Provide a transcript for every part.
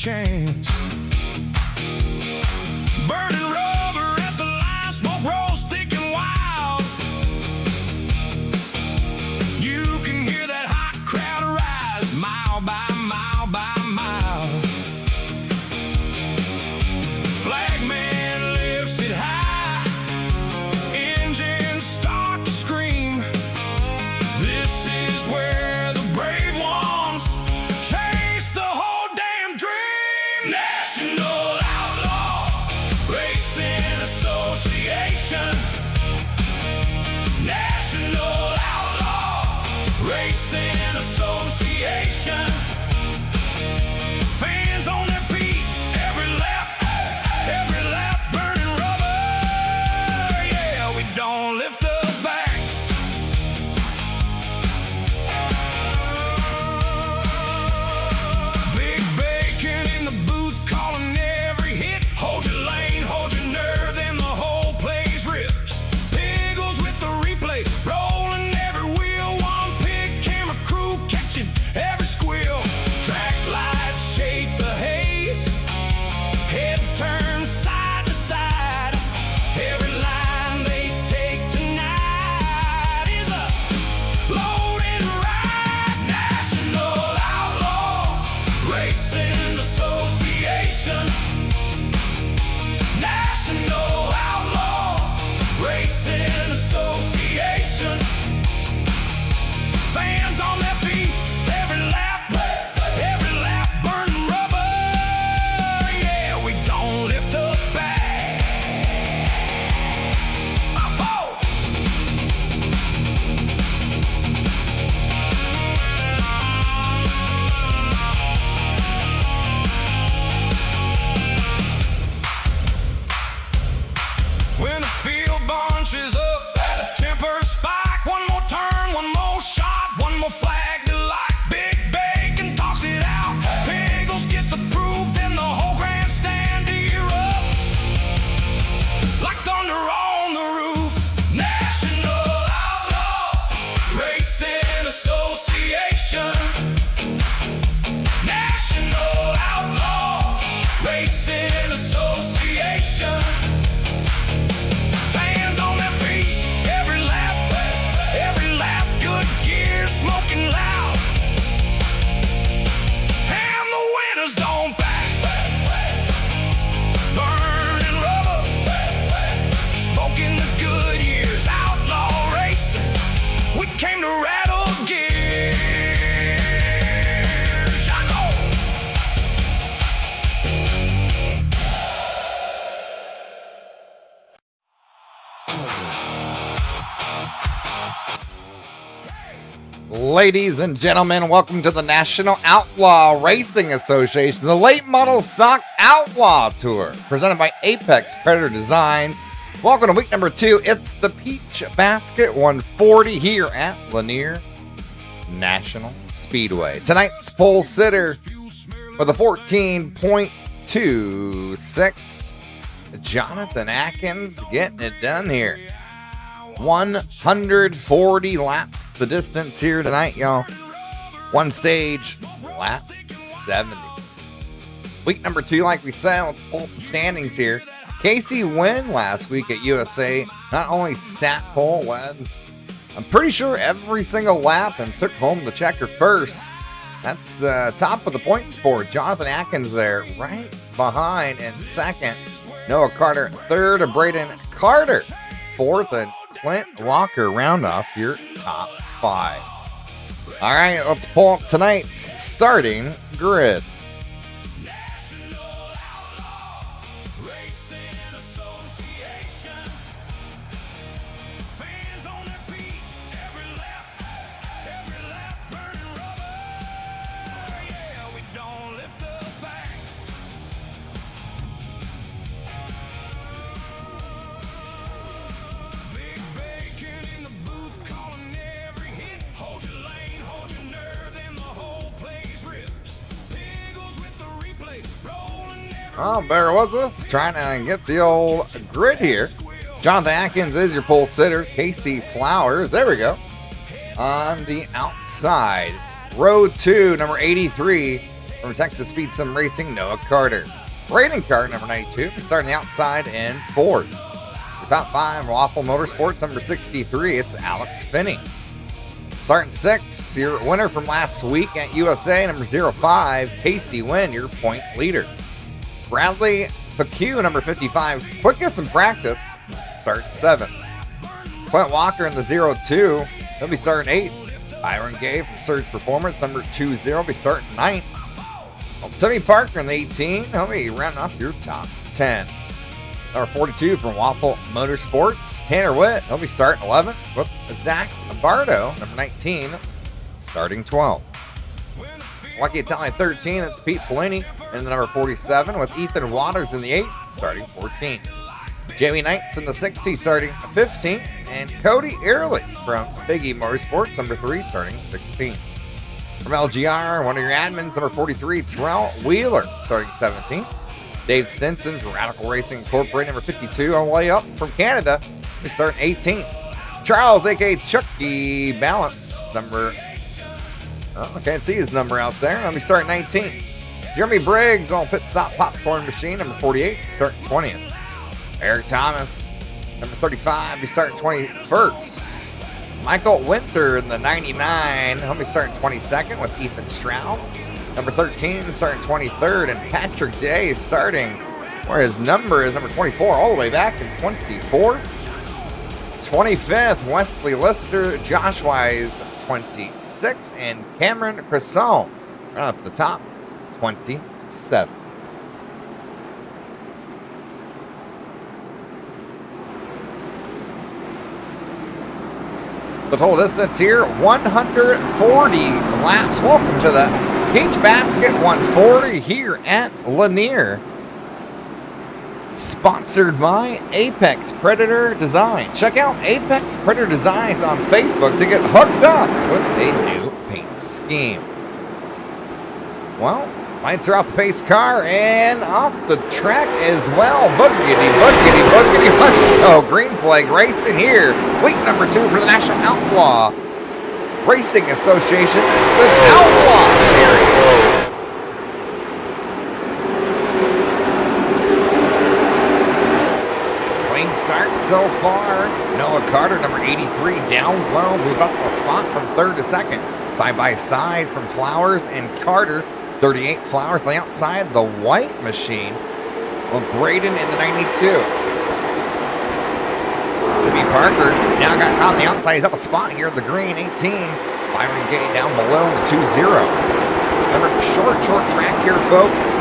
chance. Burning rubber at the line, smoke rolls thick and wild. You can hear that hot crowd rise, mile by mile by mile. Flagman lifts it high, engines start to scream. This is where the brave ones chase the whole damn dream. National Outlaw Racing Association. National Outlaw Racing Association. Fans on their feet, every lap burning rubber. Yeah, we don't lift up back. Big Bacon in the booth calling every hit. Hold your lane, hold your nerve, then the whole place rips. Piggles with the replay, rolling every wheel. One pig camera crew catching every squeal. Track lights shade the haze, heads turn side to side. Every line they take tonight is a loaded ride. National Outlaw Racing Association. National Outlaw Racing Association. Fans on their feet, every lap burning rubber. Yeah, we don't lift up back. Up-oh! When the field bunches up, the temper spike. One more turn, one more shot, one more flag to like. Big Bacon talks it out. Piggles gets the proof, then the whole grandstand erupts like thunder on the roof. National Outlaw Racing Association. National Outlaw Racing Association. Fans on their feet, every lap, good gear smoking loud. And the winners don't back. Burning rubber, smoking the good years. Outlaw racing, we came to rattle gears. I go. Ladies and gentlemen, welcome to the National Outlaw Racing Association, the Late Model Stock Outlaw Tour, presented by Apex Predator Designs. Welcome to week number 2. It's the Peach Basket 140 here at Lanier National Speedway. Tonight's pole sitter for the 14.26, Jonathan Atkins getting it done here. 140 laps the distance here tonight, y'all. One stage, lap 70. Week number 2, like we said, let's pull up the standings here. Casey Wynn last week at USA not only sat pole, led, I'm pretty sure every single lap, and took home the checker first. That's top of the points board. Jonathan Atkins there, right behind in second. Noah Carter third, and Braden Carter fourth, and Clint Walker round off your top 5. All right, let's pull up tonight's starting grid. Oh, bear with us, trying to get the old grid here. Jonathan Atkins is your pole sitter. Casey Flowers, there we go, on the outside. Row 2, number 83, From Texas Speed Sim Racing, Noah Carter. Rating car, number 92, starting the outside in 4th. Your top 5, Waffle Motorsports, number 63, it's Alex Finney. Starting 6, your winner from last week at USA, number 05, Casey Wynn, your point leader. Bradley PQ, number 55, quickest in practice, starting 7. Clint Walker in the 02, he'll be starting 8. Byron Gay from Surge Performance, number 20, will be starting 9th. Timmy Parker in the 18, he'll be rounding off your top 10. Number 42 from Waffle Motorsports, Tanner Witt, he'll be starting 11th. With Zach Bardo, number 19, starting 12th. Lucky Italian 13, that's Pete Pelini in the number 47, with Ethan Waters in the 8, starting 14. Jamie Knights in the 60, starting 15, and Cody Early from Biggie Motorsports, number 3, starting 16. From LGR, one of your admins, number 43, Terrell Wheeler, starting 17. Dave Stinson from Radical Racing Incorporated, number 52, all the way up from Canada, he's starting 18. Charles, a.k.a. Chucky Balance, number, I can't see his number out there, he's starting 19. Jeremy Briggs on Pit Stop Popcorn Machine, number 48, starting 20th. Eric Thomas, number 35, he's starting 21st. Michael Winter in the 99, he'll be starting 22nd with Ethan Stroud. Number 13, starting 23rd, and Patrick Day starting where his number is, number 24, all the way back in 24. 25th, Wesley Lister, Josh Wise, 26, and Cameron Crisson, right off the top, 27. The total distance here, 140 laps. Welcome to the Peach Basket 140 here at Lanier. Sponsored by Apex Predator Design. Check out Apex Predator Designs on Facebook to get hooked up with a new paint scheme. Well, lights are off the pace car and off the track as well. Boogity, boogity, boogity. Let's go. Green flag racing here. Week number 2 for the National Outlaw Racing Association, the Outlaw Series. Clean start so far. Noah Carter, number 83, down low, move up a spot from 3rd to 2nd. Side by side from Flowers and Carter. 38 Flowers on the outside, the white machine. Well, Braden in the 92. Timmy Parker now got caught on the outside. He's up a spot here in the green, 18. Byron Gay down below in the 2-0. Remember, short track here, folks.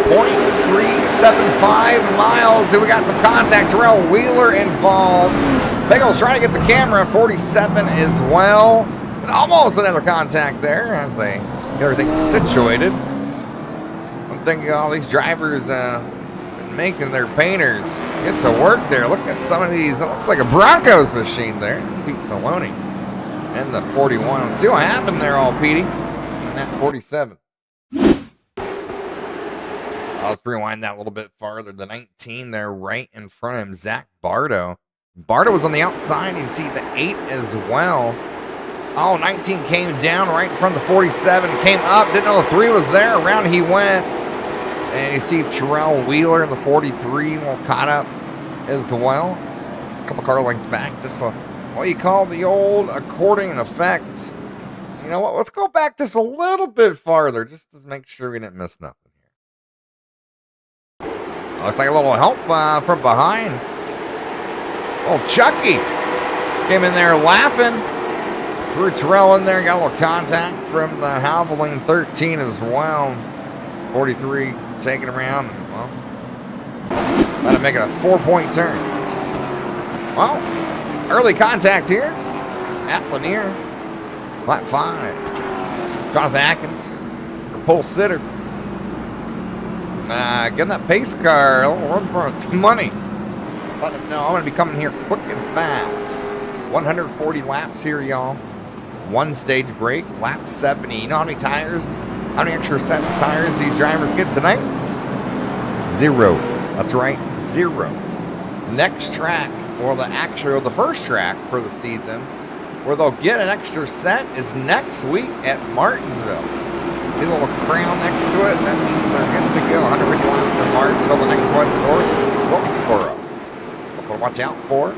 0.375 miles. Here we got some contact. Terrell Wheeler involved. Pickles trying to get the camera. 47 as well. And almost another contact there as they get everything situated. I'm thinking all these drivers making their painters get to work there. Look at some of these. It looks like a Broncos machine there. Pete Maloney and the 41. Let's see what happened there, all Petey. And that 47. Let's rewind that a little bit farther. The 19 there right in front of him, Zach Bardo. Bardo was on the outside. You can see the 8 as well. Oh, 19 came down right in front of the 47. Came up. Didn't know the 3 was there. Around he went. And you see Terrell Wheeler in the 43, a little caught up as well. A couple car lengths back. Just what you call the old accordion effect. You know what? Let's go back just a little bit farther just to make sure we didn't miss nothing here. Looks like a little help from behind. Oh, Chucky came in there laughing. Threw Terrell in there. Got a little contact from the Havoline 13 as well. 43 taking around. Well, about to make it a 4-point turn. Well, early contact here at Lanier. Lap 5. Jonathan Atkins, your pole sitter. Getting that pace car a little run for its money. Let him know I'm going to be coming here quick and fast. 140 laps here, y'all. 1 stage break, lap 70. You know how many tires, how many extra sets of tires these drivers get tonight? 0. That's right, 0. Next track, or the first track for the season, where they'll get an extra set is next week at Martinsville. See the little crown next to it? That means they're good to go. 150 laps to Martinsville. The next one, North Wilkesboro. Something to watch out for.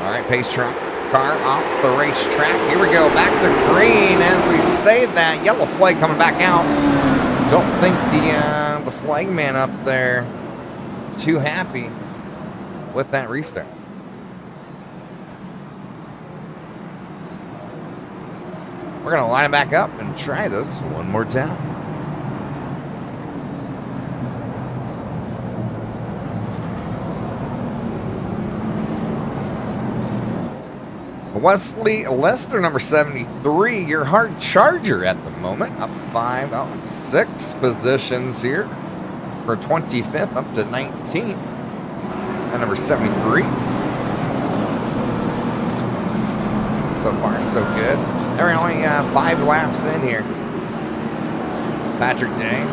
All right, pace truck car off the racetrack. Here we go, back to green. As we say that, yellow flag coming back out. Don't think the flag man up there too happy with that restart. We're going to line it back up and try this one more time. Wesley Lester, number 73, your hard charger at the moment. Up 5, out 6 positions here for 25th, up to 19th. And number 73. So far, so good. They're only 5 laps in here. Patrick Day,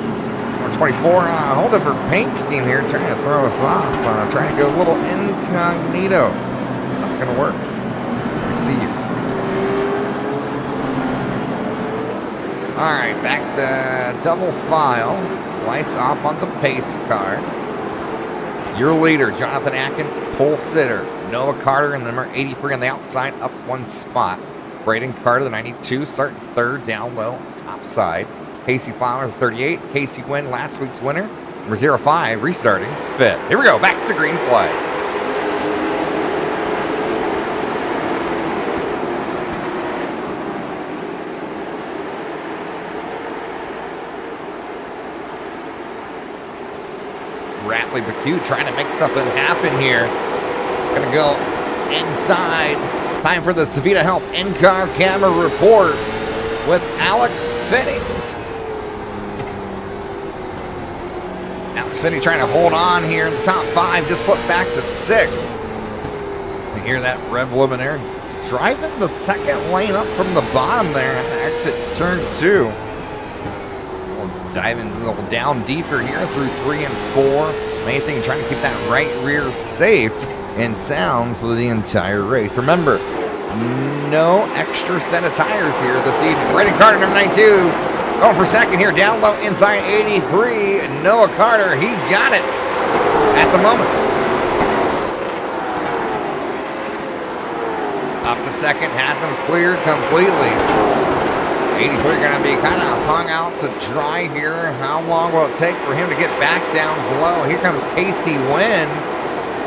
number 24, a whole different paint scheme here, trying to throw us off. Trying to go a little incognito. It's not going to work. We see you. All right, back to double file. Lights off on the pace car. Your leader, Jonathan Atkins, pole sitter. Noah Carter and number 83 on the outside, up 1 spot. Braden Carter, the 92, starting 3rd, down low, top side. Casey Flowers, 38. Casey Wynn, last week's winner. Number 05, restarting 5th. Here we go, back to green flag. Ratley McHugh trying to make something happen here. Gonna go inside. Time for the Savita Health in-car camera report with Alex Finney. Alex Finney trying to hold on here in the top 5, just slipped back to 6. You hear that Rev Luminaire driving the second lane up from the bottom there at exit turn 2. We'll dive in a little down deeper here through 3 and 4. Main thing, trying to keep that right rear safe and sound for the entire race. Remember, no extra set of tires here this evening. Braden Carter, number 92, going for second here, down low inside 83. Noah Carter, he's got it at the moment. Up to second, has him cleared completely. 83 going to be kind of hung out to dry here. How long will it take for him to get back down low? Here comes Casey Wynn.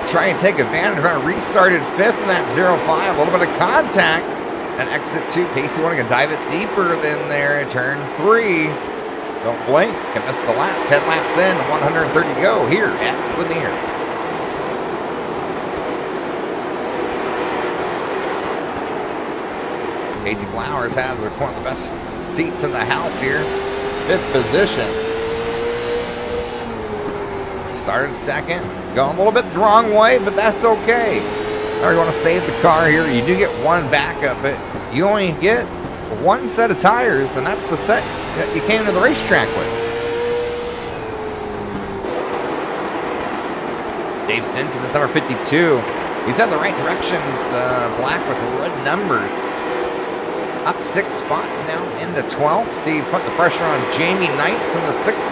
Try and take advantage. Trying to restarted 5th in that 05. A little bit of contact at exit 2. Casey wanting to dive it deeper than there at turn 3. Don't blink. Can miss the lap. 10 laps in. 130 to go here at Lanier. Casey Flowers has one of the best seats in the house here. 5th position. Started second. Going a little bit the wrong way, but that's okay. Or you want to save the car here. You do get 1 backup, but you only get 1 set of tires, and that's the set that you came to the racetrack with. Dave Stinson, this number 52. He's in the right direction. The black with red numbers. Up 6 spots now into 12th. See, put the pressure on Jamie Knights in the 60.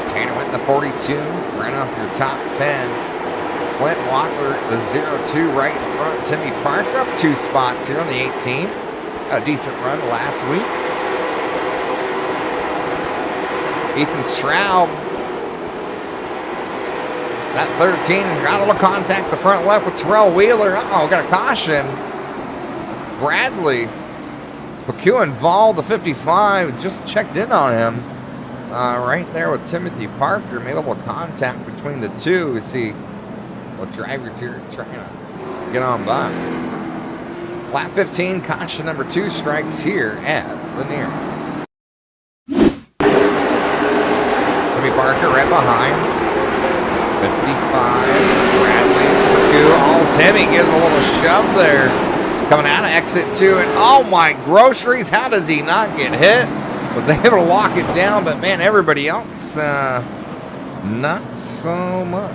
Tanner went in the 42. Ran off your top 10. Clint Walker, the 02 right in front. Timmy Parker up 2 spots here on the 18. Got a decent run last week. Ethan Straub. That 13 has got a little contact the front left with Terrell Wheeler. Uh-oh, got a caution. Bradley McEwen Vol, the 55, just checked in on him. Right there with Timothy Parker. Made a little contact between the two. We see the drivers here trying to get on by. Lap 15, caution number 2 strikes here at Lanier. Timothy Parker right behind. 55, Bradley McEwen. Oh, Timmy gives a little shove there. Coming out of exit 2, and oh my groceries, how does he not get hit? Was able to lock it down, but man, everybody else, not so much.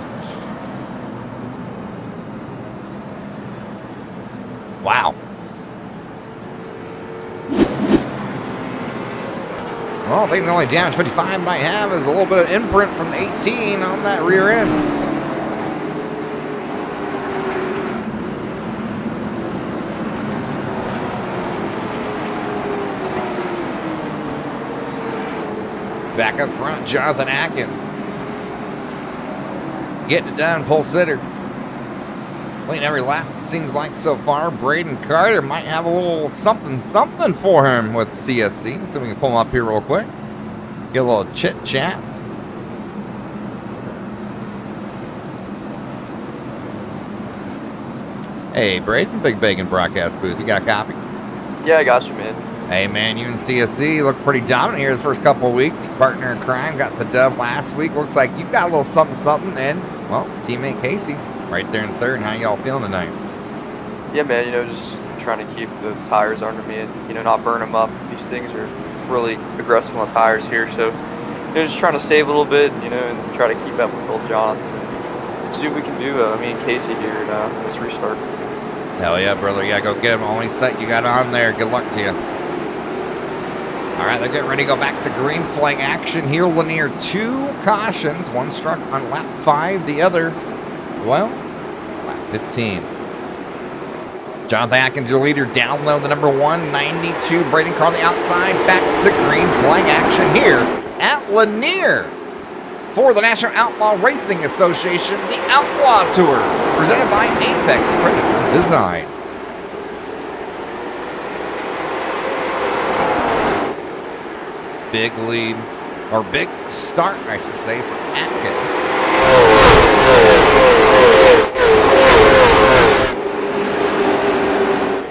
Wow. Well, I think the only damage 55 might have is a little bit of imprint from the 18 on that rear end. Back up front, Jonathan Atkins. Getting it done, pole sitter. Clean every lap, seems like so far. Braden Carter might have a little something for him with CSC. So we can pull him up here real quick. Get a little chit chat. Hey, Braden, Big Bacon broadcast booth. You got a copy? Yeah, I got you, man. Hey, man, you and CSC look pretty dominant here the first couple of weeks. Partner in crime got the dub last week. Looks like you got a little something. And, well, teammate Casey right there in third. How y'all feeling tonight? Yeah, man, just trying to keep the tires under me and, not burn them up. These things are really aggressive on the tires here. So, just trying to save a little bit, and try to keep up with old John. See what we can do, me and Casey here in this restart. Hell yeah, brother. Yeah, go get him. Only set you got on there. Good luck to you. All right, they're getting ready to go back to green flag action here. Lanier, 2 cautions. One struck on lap 5. The other, well, lap 15. Jonathan Atkins, your leader, down low, the number 192. Braden Carr on the outside. Back to green flag action here at Lanier for the National Outlaw Racing Association, the Outlaw Tour, presented by Apex Predator Designs. Big lead, or big start, I should say, for Atkins.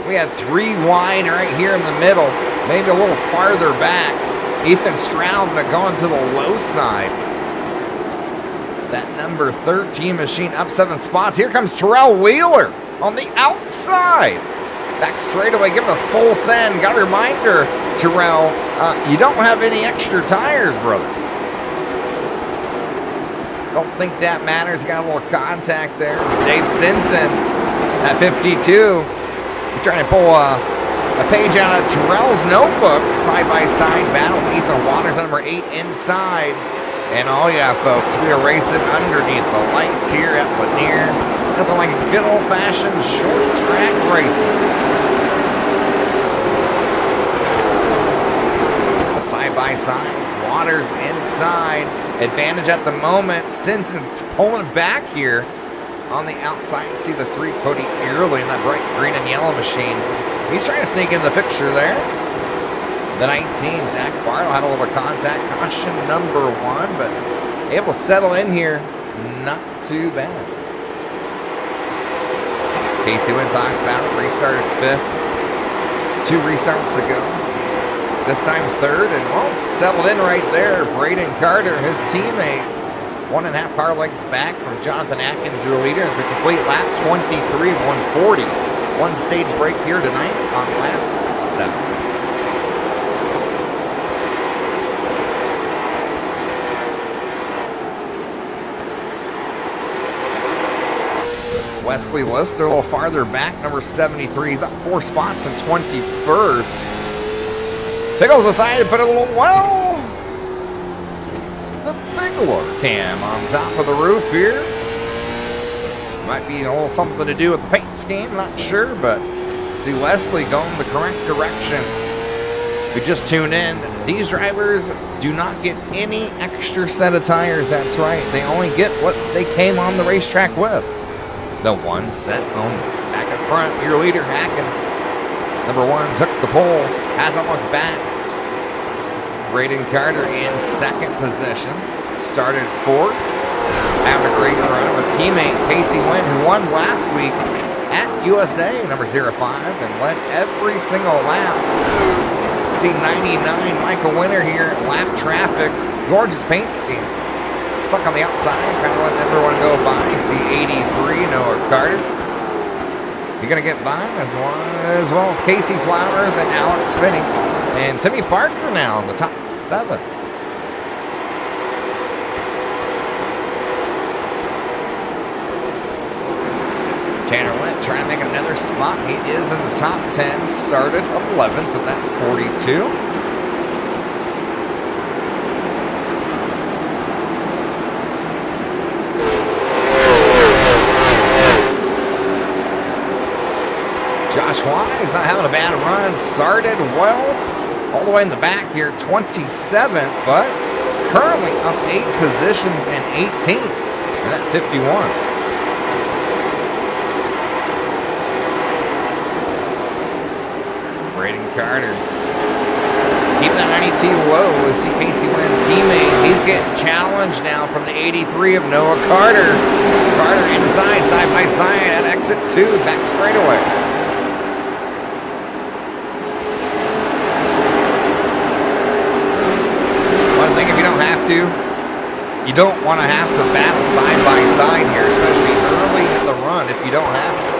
We had 3 wide right here in the middle, maybe a little farther back. Ethan Stroud going to the low side. That number 13 machine up 7 spots. Here comes Terrell Wheeler on the outside. Back straightaway, give him a full send. Got a reminder, Terrell, you don't have any extra tires, brother. Don't think that matters. Got a little contact there. Dave Stinson at 52. We're trying to pull a page out of Terrell's notebook. Side-by-side battle with Ethan Waters at number 8 inside. And oh yeah, folks, we are racing underneath the lights here at Lanier. Nothing like a good old-fashioned short track racing. So side-by-sides, Waters inside. Advantage at the moment. Stinson pulling back here on the outside. See the 3 Cody Early in that bright green and yellow machine. He's trying to sneak in the picture there. The 19, Zach Bartle had a little contact, caution number 1, but able to settle in here, not too bad. Casey went talked about it, restarted 5th, 2 restarts ago. This time 3rd, and well, settled in right there. Braden Carter, his teammate, 1.5 car lengths back from Jonathan Atkins, your leader, as we complete lap 23, 140. 1 stage break here tonight on lap 7. Wesley Lister a little farther back, number 73. He's up 4 spots in 21st. Pickles decided to put a little, well, the Bigelow cam on top of the roof here. Might be a little something to do with the paint scheme, not sure, but see Wesley going the correct direction. If you just tune in, these drivers do not get any extra set of tires, that's right. They only get what they came on the racetrack with. The 1 set only. Back up front, your leader, Atkins. Number 1 took the pole, hasn't looked back. Braden Carter in 2nd position. Started 4th. Having a great run with teammate Casey Wynn, who won last week at USA, number 05, and led every single lap. See 99, Michael Winter here, lap traffic. Gorgeous paint scheme. Stuck on the outside, kind of letting everyone go by. See 83, Noah Carter. You're going to get by as well as Casey Flowers and Alex Finney. And Timmy Parker now in the top 7. Tanner Went trying to make another spot. He is in the top 10. Started 11th with that 42. Josh Wise not having a bad run. Started well, all the way in the back here, 27th, but currently up 8 positions and 18th in that 51. Braden Carter. Keep that 90T low. We see Casey Wynn teammate. He's getting challenged now from the 83 of Noah Carter. Carter inside, side by side at exit 2, back straightaway. One thing, if you don't have to, you don't want to have to battle side by side here, especially early in the run if you don't have to.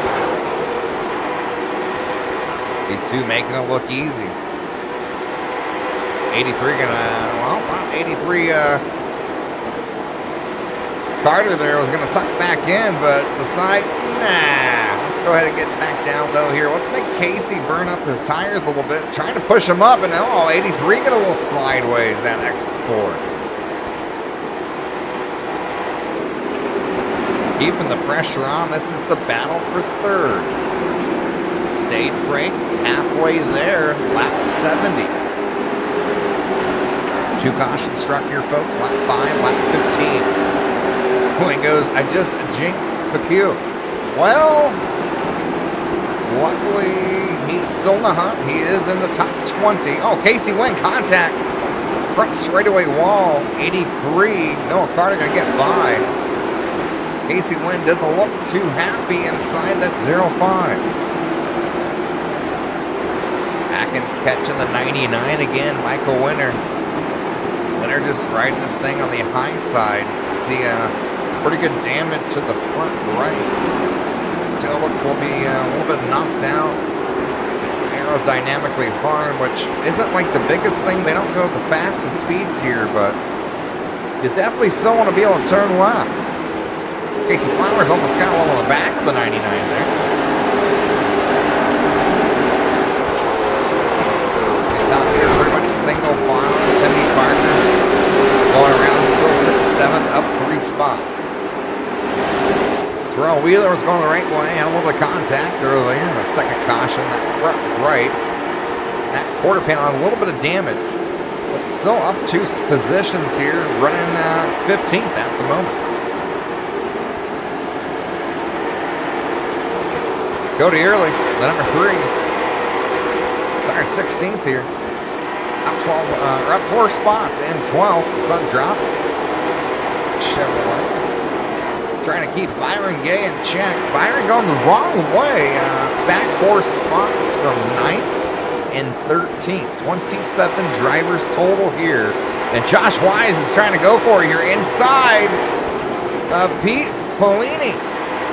These two making it look easy. 83 gonna, 83 Carter there was gonna tuck back in, but decide, nah. Let's go ahead and get back down though here. Let's make Casey burn up his tires a little bit, trying to push him up, and oh, 83 got a little slideways at exit 4. Keeping the pressure on. This is the battle for third. Stage break halfway there, lap 70. 2 cautions struck here, folks. Lap 5, lap 15. Point goes, I just jinked PQ. Well, luckily, he's still in the hunt. He is in the top 20. Oh, Casey Wynn, contact. Front straightaway wall, 83. Noah Carter going to get by. Casey Wynn doesn't look too happy inside that 05. Atkins catching the 99 again, Michael Winter. Winter just riding this thing on the high side. See pretty good damage to the front right. Tail looks will be a little bit knocked out. Aerodynamically hard, which isn't like the biggest thing. They don't go the fastest speeds here, but you definitely still want to be able to turn left. Casey Flowers almost got a little on the back of the 99 there. Top here, pretty much single file. Timmy Parker going around, still sitting 7th, up 3 spots. Terrell Wheeler was going the right way, had a little bit of contact earlier. That second caution, that front right. That quarter panel had a little bit of damage, but still up 2 positions here, running 15th at the moment. Cody Early, the number 3. Sorry, 16th here. Up 12, or up 4 spots in 12th. Sun drop. Chevrolet. Trying to keep Byron Gay in check. Byron going the wrong way. Back 4 spots from 9th and 13th. 27 drivers total here. And Josh Wise is trying to go for it here inside Pete Polini.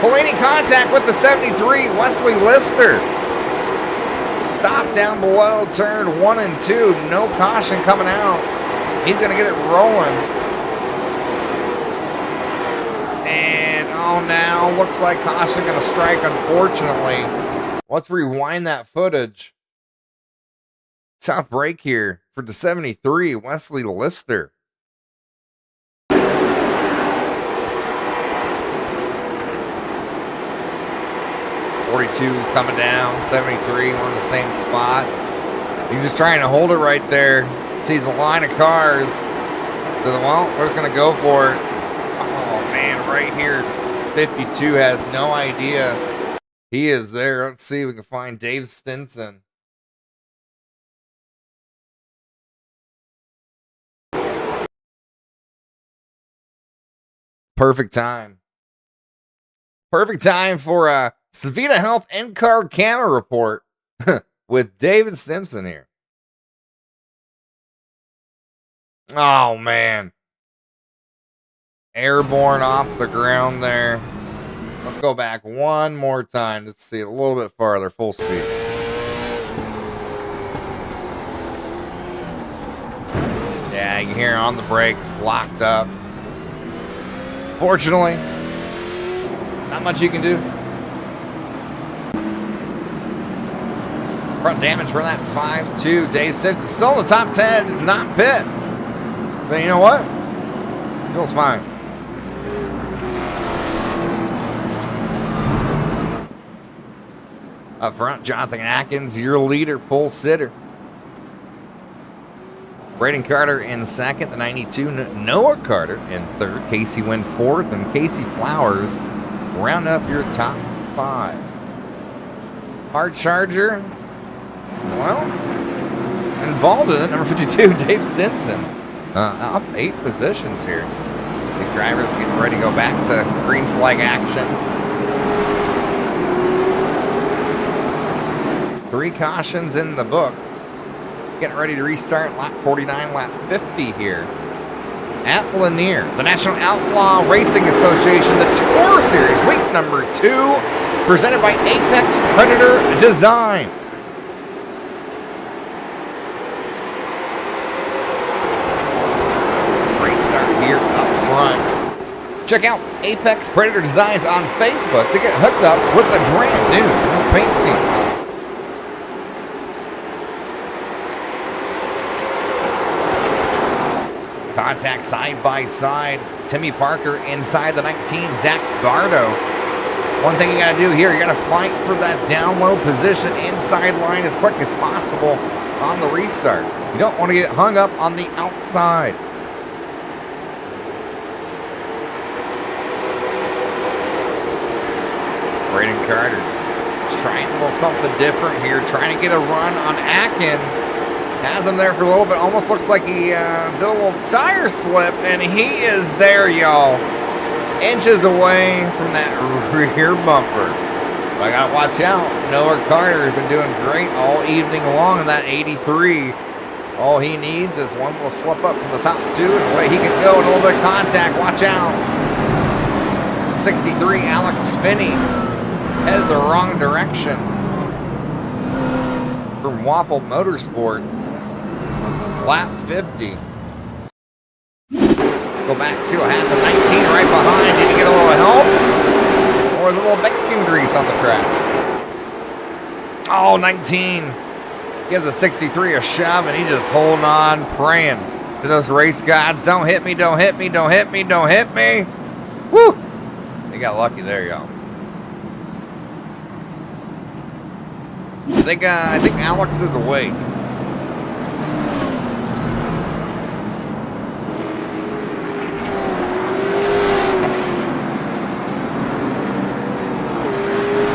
Polini contact with the 73, Wesley Lister. Stop down below turn 1 and 2. No caution coming out. He's going to get it rolling. And oh, now looks like caution going to strike, unfortunately. Let's rewind that footage. Tough break here for the 73, Wesley Lister. 42 coming down, 73 on the same spot. He's just trying to hold it right there. Sees the line of cars. So, well, we're just going to go for it. Oh, man, right here, 52 has no idea he is there. Let's see if we can find Dave Stinson. Perfect time. Perfect time for Savita Health in-car camera report with David Simpson here. Oh, man. Airborne off the ground there. Let's go back one more time. Let's see a little bit farther, full speed. Yeah, you can hear on the brakes, locked up. Fortunately, not much you can do. Front damage for that 5-2. Dave Simpson still in the top 10, did not pit. So you know what? Feels fine. Up front, Jonathan Atkins, your leader, pole sitter. Braden Carter in second, the 92. Noah Carter in third. Casey Wynn fourth, and Casey Flowers round up your top 5. Hard Charger, well, involved in it, number 52, Dave Stinson. Up 8 positions here. These drivers getting ready to go back to green flag action. 3 cautions in the books. Getting ready to restart lap 49, lap 50 here at Lanier. The National Outlaw Racing Association, the Tour Series, week number 2, presented by Apex Predator Designs. Great start here up front. Check out Apex Predator Designs on Facebook to get hooked up with a brand new paint scheme. Contact side by side. Timmy Parker inside the 19. Zach Gardo. One thing you got to do here, you got to fight for that down low position inside line as quick as possible on the restart. You don't want to get hung up on the outside. Braden Carter is trying a little something different here, trying to get a run on Atkins. Has him there for a little bit. Almost looks like he did a little tire slip, and he is there, y'all. Inches away from that rear bumper. But I gotta watch out. Noah Carter has been doing great all evening long in that 83. All he needs is one little slip up from the top 2, and away he can go. And a little bit of contact. Watch out. 63, Alex Finney headed the wrong direction from Waffle Motorsports. Lap 50. Let's go back and see what happened. 19 right behind. Did he get a little help? Or was a little bacon grease on the track? Oh, 19. Gives a 63 a shove, and he just holding on, praying to those race gods. Don't hit me, don't hit me, don't hit me, don't hit me. Woo! He got lucky there, y'all. I think Alex is awake.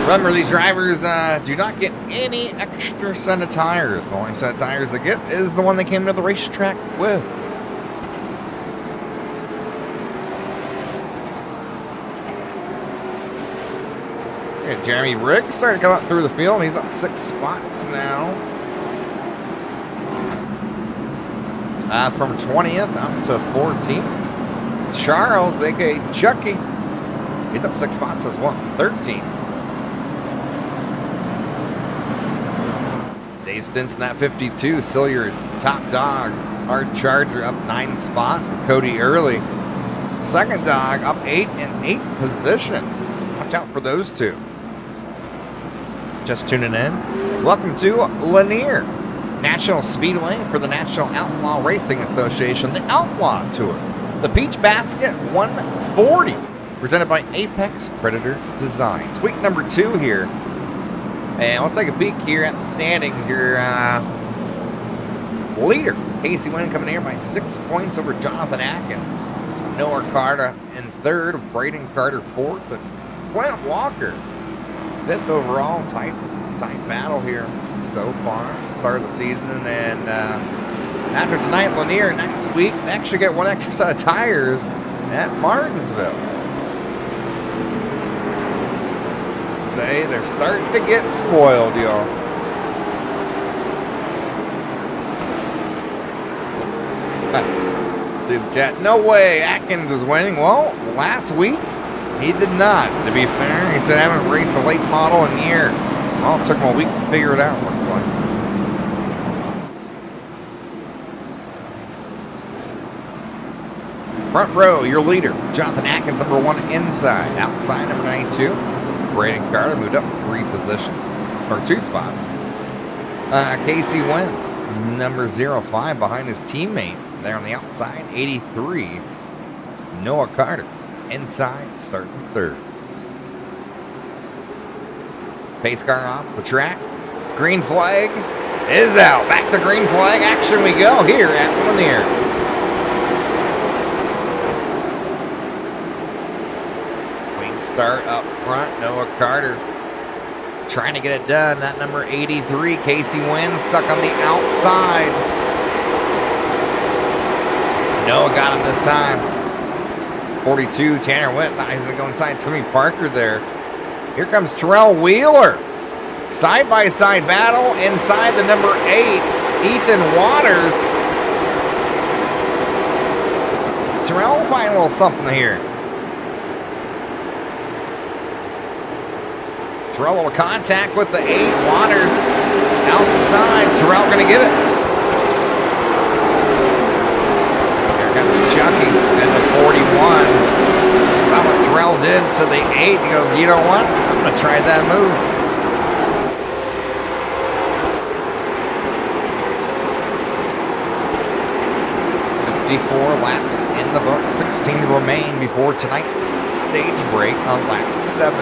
Remember, these drivers do not get any extra set of tires. The only set of tires they get is the one they came to the racetrack with. Yeah, Jeremy Riggs starting to come up through the field. He's up 6 spots now. From 20th up to 14th. Charles, a.k.a. Chucky, he's up 6 spots as well. 13th. Dave Stinson, that 52, still your top dog. Hard Charger up 9 spots with Cody Early. Second dog up 8 in 8th position. Watch out for those two. Just tuning in. Welcome to Lanier National Speedway for the National Outlaw Racing Association, the Outlaw Tour. The Peach Basket 140, presented by Apex Predator Designs. Week number 2 here. And let's take a peek here at the standings. Your leader, Casey Wynn, coming here by 6 points over Jonathan Atkins. Noah Carter in third, Braden Carter fourth, but Clint Walker fifth overall. Tight battle here so far. Start of the season, and after tonight, Lanier, next week, they actually get one extra set of tires at Martinsville. Say they're starting to get spoiled, y'all. See the chat. No way Atkins is winning. Well, last week he did not. To be fair, he said I haven't raced a late model in years. Well, it took him a week to figure it out, looks like. Front row, your leader, Jonathan Atkins, number 1 inside. Outside, number 92. Braden Carter moved up 3 positions, or 2 spots. Casey Wynn, number 05, behind his teammate there on the outside, 83. Noah Carter inside, starting third. Pace car off the track. Green flag is out. Back to green flag action we go here at Lanier. Clean start up front. Noah Carter trying to get it done. That number 83, Casey Wynn, stuck on the outside. Noah got him this time. 42, Tanner Witt. Thought he was going to go inside Timmy Parker there. Here comes Terrell Wheeler. Side-by-side battle inside the number 8, Ethan Waters. Terrell will find a little something here. Terrell will contact with the 8, Waters outside. Terrell going to get it. Here comes Chucky and the 41. Saw what Terrell did to the 8. He goes, you know what? I'm going to try that move. 54 laps in the book, 16 remain before tonight's stage break on lap 7.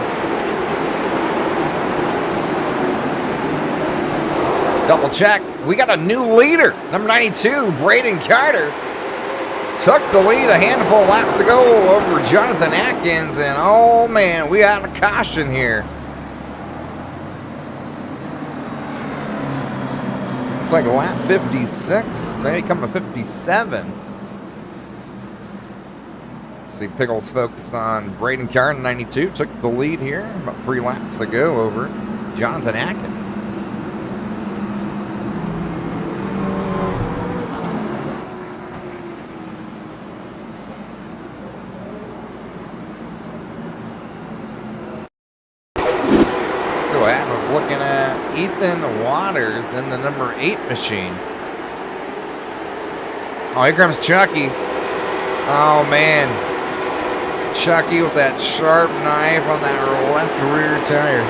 Double check, we got a new leader. Number 92, Braden Carter, took the lead a handful of laps ago over Jonathan Atkins, and oh man, we had a caution here. Looks like lap 56, maybe come to 57. See, Pickles focused on Braden Carter, 92, took the lead here about 3 laps ago over Jonathan Atkins. So I was looking at Ethan Waters in the number 8 machine. Oh, here comes Chucky. Oh man. Chucky with that sharp knife on that left rear tire.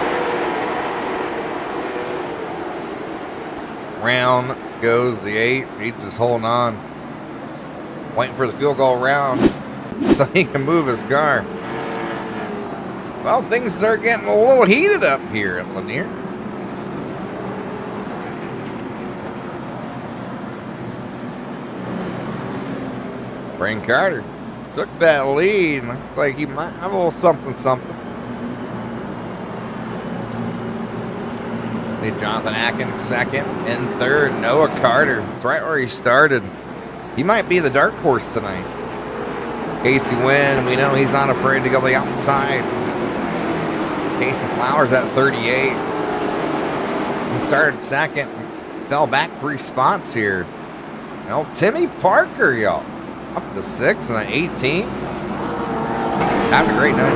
Round goes the 8. He's just holding on. Waiting for the field goal round so he can move his car. Well, things are getting a little heated up here at Lanier. Braden Carter took that lead. Looks like he might have a little something. Lead Jonathan Atkins second and third. Noah Carter, it's right where he started. He might be the dark horse tonight. Casey Wynn, we know he's not afraid to go the outside. Casey Flowers at 38. He started second, fell back 3 spots here. Timmy Parker, y'all. Up to 6 and then 18. Having a great night.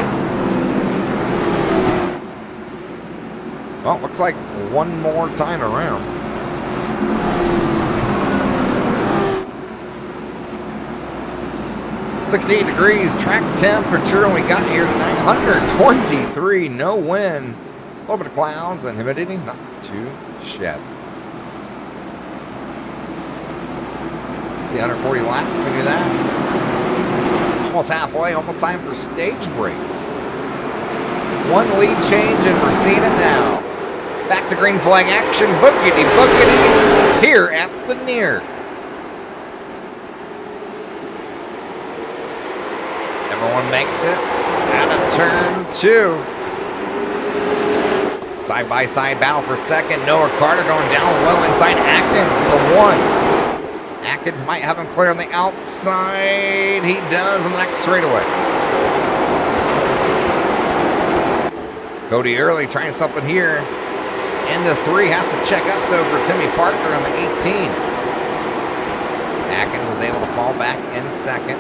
Well, looks like one more time around. .68 degrees track temperature we got here tonight. 123, no wind. A little bit of clouds and humidity, not too shabby. 140 laps, we do that. Almost halfway, almost time for stage break. 1 lead change and we're seeing it now. Back to green flag action, boogity boogity here at Lanier. Number 1 makes it out of turn 2. Side-by-side battle for second. Noah Carter going down low inside Atkins, the 1. Atkins might have him clear on the outside. He does on the next straightaway. Cody Early trying something here. Into 3, has to check up though for Timmy Parker on the 18. Atkins was able to fall back in second.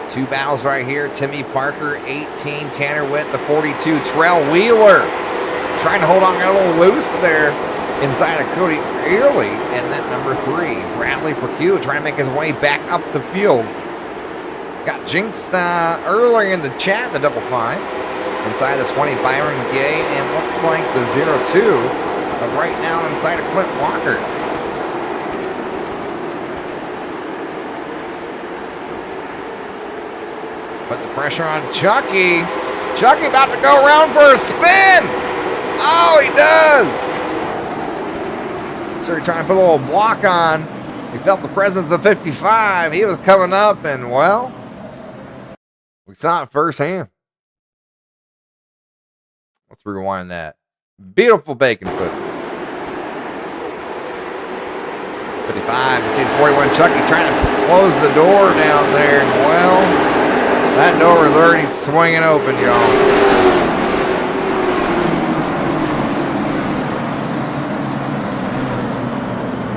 2 battles right here. Timmy Parker, 18. Tanner Witt, the 42. Terrell Wheeler trying to hold on, got a little loose there inside of Cody Early, and that number 3, Bradley Percue, trying to make his way back up the field. Got jinxed earlier in the chat, the double 5. Inside the 20, Byron Gay, and looks like the 02 of right now inside of Clint Walker. Put the pressure on Chucky. Chucky about to go around for a spin. Oh, he does. So he's trying to put a little block on. He felt the presence of the 55. He was coming up, and well, we saw it firsthand. Let's rewind that. Beautiful bacon foot. 55. You see the 41 Chucky trying to close the door down there, and well, that door is already swinging open, y'all.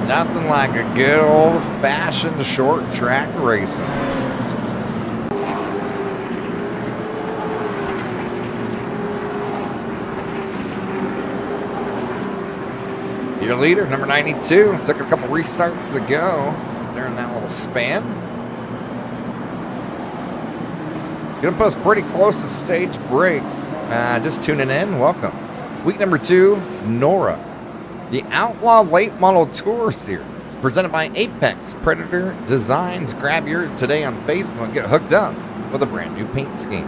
Nothing like a good old-fashioned short track racing. Your leader, number 92, took a couple restarts ago during that little span. Gonna put us pretty close to stage break. Just tuning in, welcome. Week number 2, NORA. The Outlaw Late Model Tour Series, presented by Apex Predator Designs. Grab yours today on Facebook and get hooked up with a brand new paint scheme.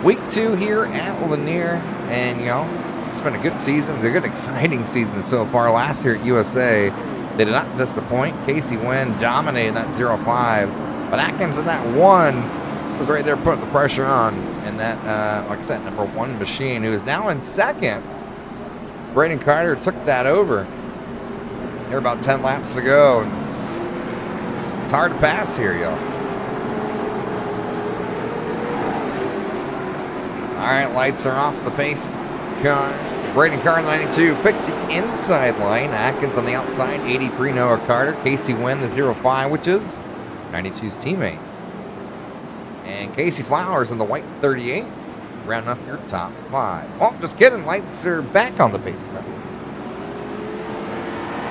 Week 2 here at Lanier, and you know, it's been a good season, a good exciting season so far. Last year at USA, they did not disappoint. Casey Wynn dominated that 05, but Atkins in that 1 was right there putting the pressure on, and that, like I said, number 1 machine, who is now in second. Braden Carter took that over. There about 10 laps to go. It's hard to pass here, y'all. All right, lights are off the pace car. Braden Carter, 92, picked the inside line. Atkins on the outside, 83, Noah Carter. Casey Wynn, the 05, which is 92's teammate. And Casey Flowers in the white 38. Rounding up your top 5. Well, just kidding. Lights are back on the pace car.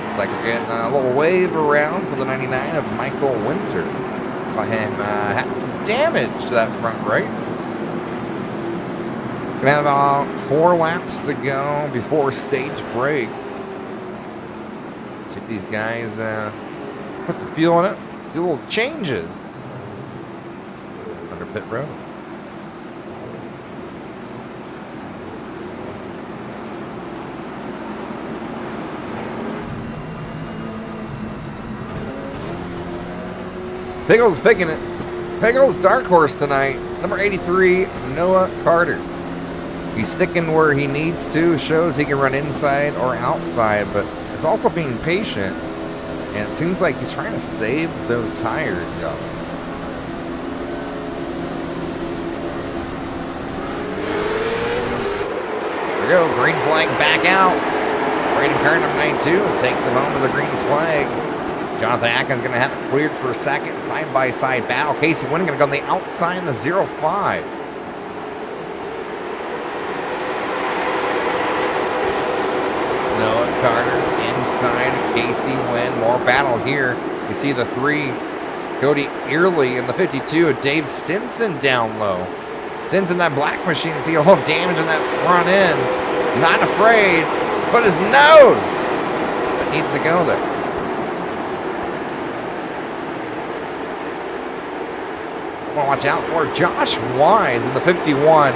Looks like we're getting a little wave around for the 99 of Michael Winter. Saw him had some damage to that front right. Gonna have about 4 laps to go before stage break. See if these guys put some fuel in it. Do little changes under pit road. Pickles picking it. Pickles dark horse tonight. Number 83, Noah Carter. He's sticking where he needs to. Shows he can run inside or outside, but it's also being patient. And it seems like he's trying to save those tires, y'all. There we go. Green flag back out. Braden Carter, number 92, takes him home to the green flag. Jonathan Atkins going to have it cleared for a second. Side-by-side battle. Casey Wynn going to go on the outside in the 05. Noah Carter inside Casey Wynn. More battle here. You see the 3, Cody Early in the 52. Dave Stinson down low. Stinson, that black machine. See a little damage in that front end. Not afraid. But his nose. That needs to go there. Watch out for Josh Wise in the 51.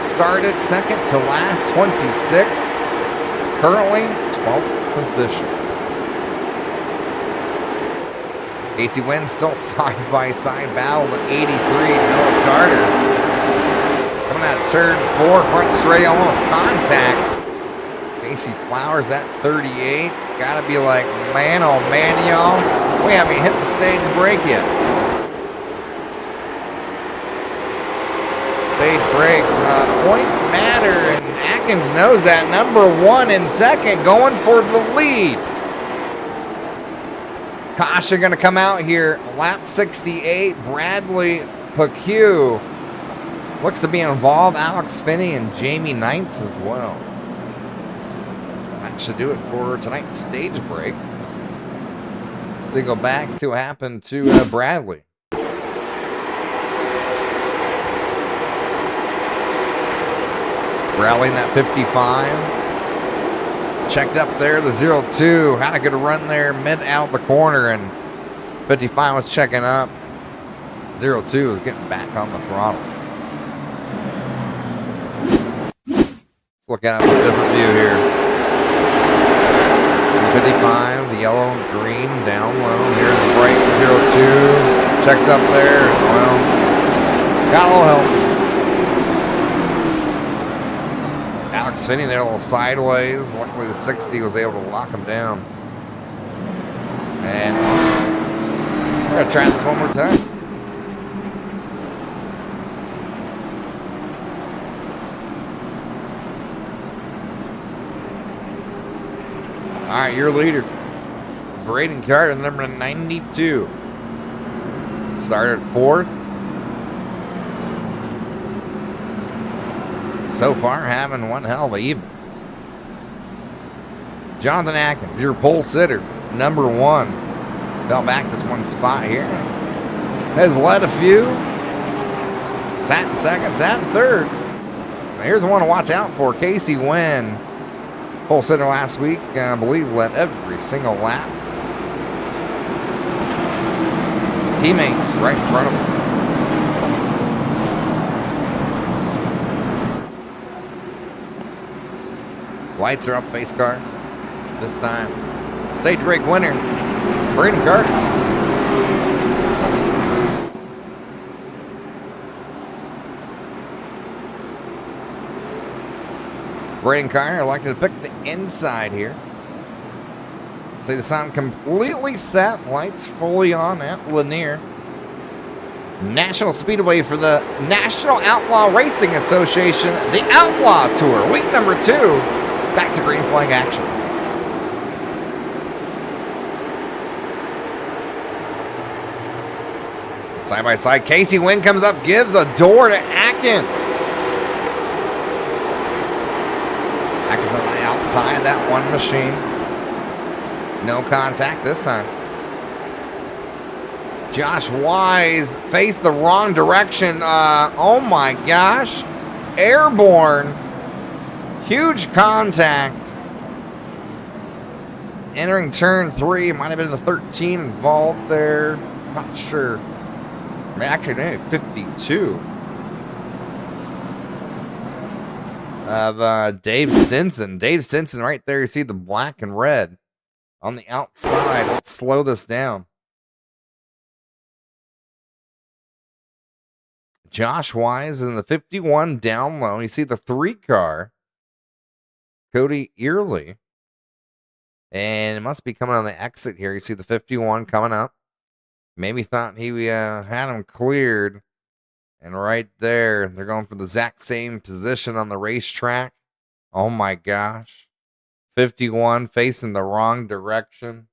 Started second to last, 26. Currently 12th position. Casey Wynn still side-by-side battle at 83. Noah Carter coming out of turn 4, front straight, almost contact. Casey Flowers at 38. Gotta be like, man, oh man, y'all. We haven't hit the stage break yet. Stage break. Points matter, and Atkins knows that. Number 1 in second, going for the lead. Caution going to come out here. Lap 68, Bradley Pacue looks to be involved. Alex Finney and Jamie Knights as well. That should do it for tonight's stage break. They go back to what happened to Bradley. Rallying that 55. Checked up there, the 02. Had a good run there, mid out the corner, and 55 was checking up. 02 was getting back on the throttle. Look at a different view here. 55, the yellow and green down low. Here's the break, 0-2. Checks up there. Well, got a little help. Alex Finney there a little sideways. Luckily the 60 was able to lock him down. And we're going to try this one more time. All right, your leader, Braden Carter, number 92. Started 4th. So far, having one hell of a evening. Jonathan Atkins, your pole sitter, number 1. Fell back just one spot here. Has led a few. Sat in 2nd, sat in 3rd. Now here's the one to watch out for, Casey Wynn. Pole sitter last week, I believe, led every single lap. Teammates right in front of him. Lights are up, pace car. This time, stage break winner, Braden Carter. Braden Carter elected to pick the inside here. See the sun completely set, lights fully on at Lanier. National Speedway for the National Outlaw Racing Association, the Outlaw Tour, week number 2. Back to green flag action. Side by side, Casey Wynn comes up, gives a door to Atkins. Atkins on the outside of that one machine. No contact this time. Josh Wise faced the wrong direction. Oh my gosh. Airborne. Huge contact. Entering turn 3. Might have been the 13 involved there. Not sure. I mean, actually, no, 52. Of Dave Stinson. Dave Stinson right there. You see the black and red on the outside. Let's slow this down. Josh Wise in the 51 down low. You see the 3 car. Cody Early. And it must be coming on the exit here. You see the 51 coming up. Maybe thought he had him cleared. And right there, they're going for the exact same position on the racetrack. Oh my gosh. 51 facing the wrong direction.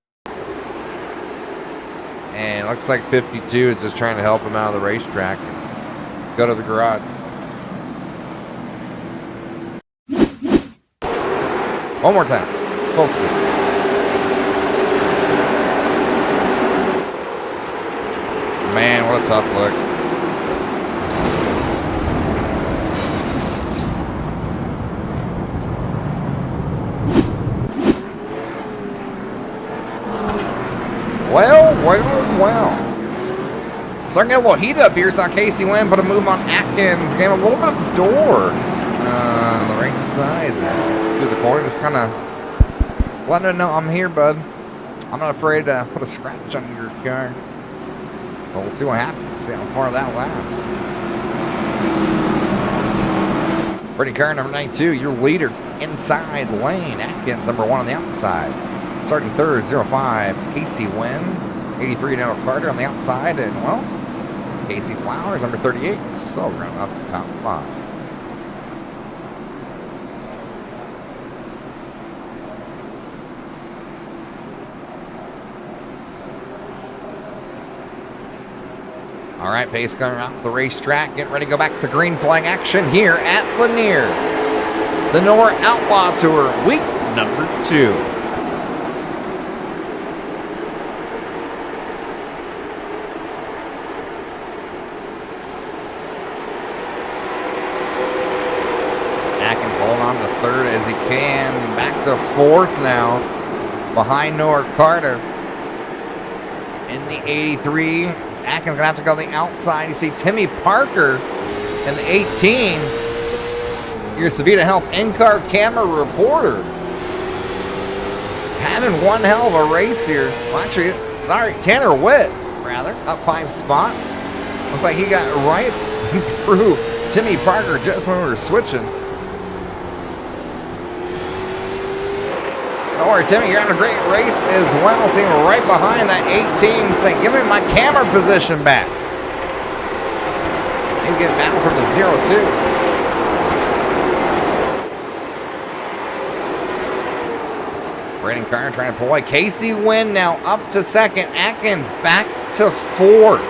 And it looks like 52 is just trying to help him out of the racetrack. Go to the garage. One more time. Full speed. Man, what a tough look. Well. Starting to get a little heat up here. Saw Casey Wynn put a move on Atkins. Gave him a little bit of door on the right side there. Through the corner. Just kind of letting him know I'm here, bud. I'm not afraid to put a scratch on your car. But we'll see what happens. See how far that lasts. Brady Carr, number 92, your leader inside lane. Atkins, number 1 on the outside. Starting 3rd, 05, Casey Wynn. 83, Noah Carter on the outside. And, well, Casey Flowers, number 38. So round off the top 5. All right, pace car off the racetrack. Getting ready to go back to green flag action here at Lanier. The NORA Outlaw Tour, week number 2. Atkins holding on to 3rd as he can. Back to 4th now. Behind Noah Carter. In the 83. Atkins gonna have to go on the outside. You see Timmy Parker in the 18. your Savita Health in-car camera reporter. Having one hell of a race here. Well, actually, sorry, Tanner Witt, rather, up 5 spots. Looks like he got right through Timmy Parker just when we were switching. Don't worry, Timmy, you're having a great race as well. Seeing right behind that 18, saying, give me my camera position back. He's getting battled from the 0-2. Brandon Carter trying to pull away. Casey Wynn now up to second. Atkins back to fourth.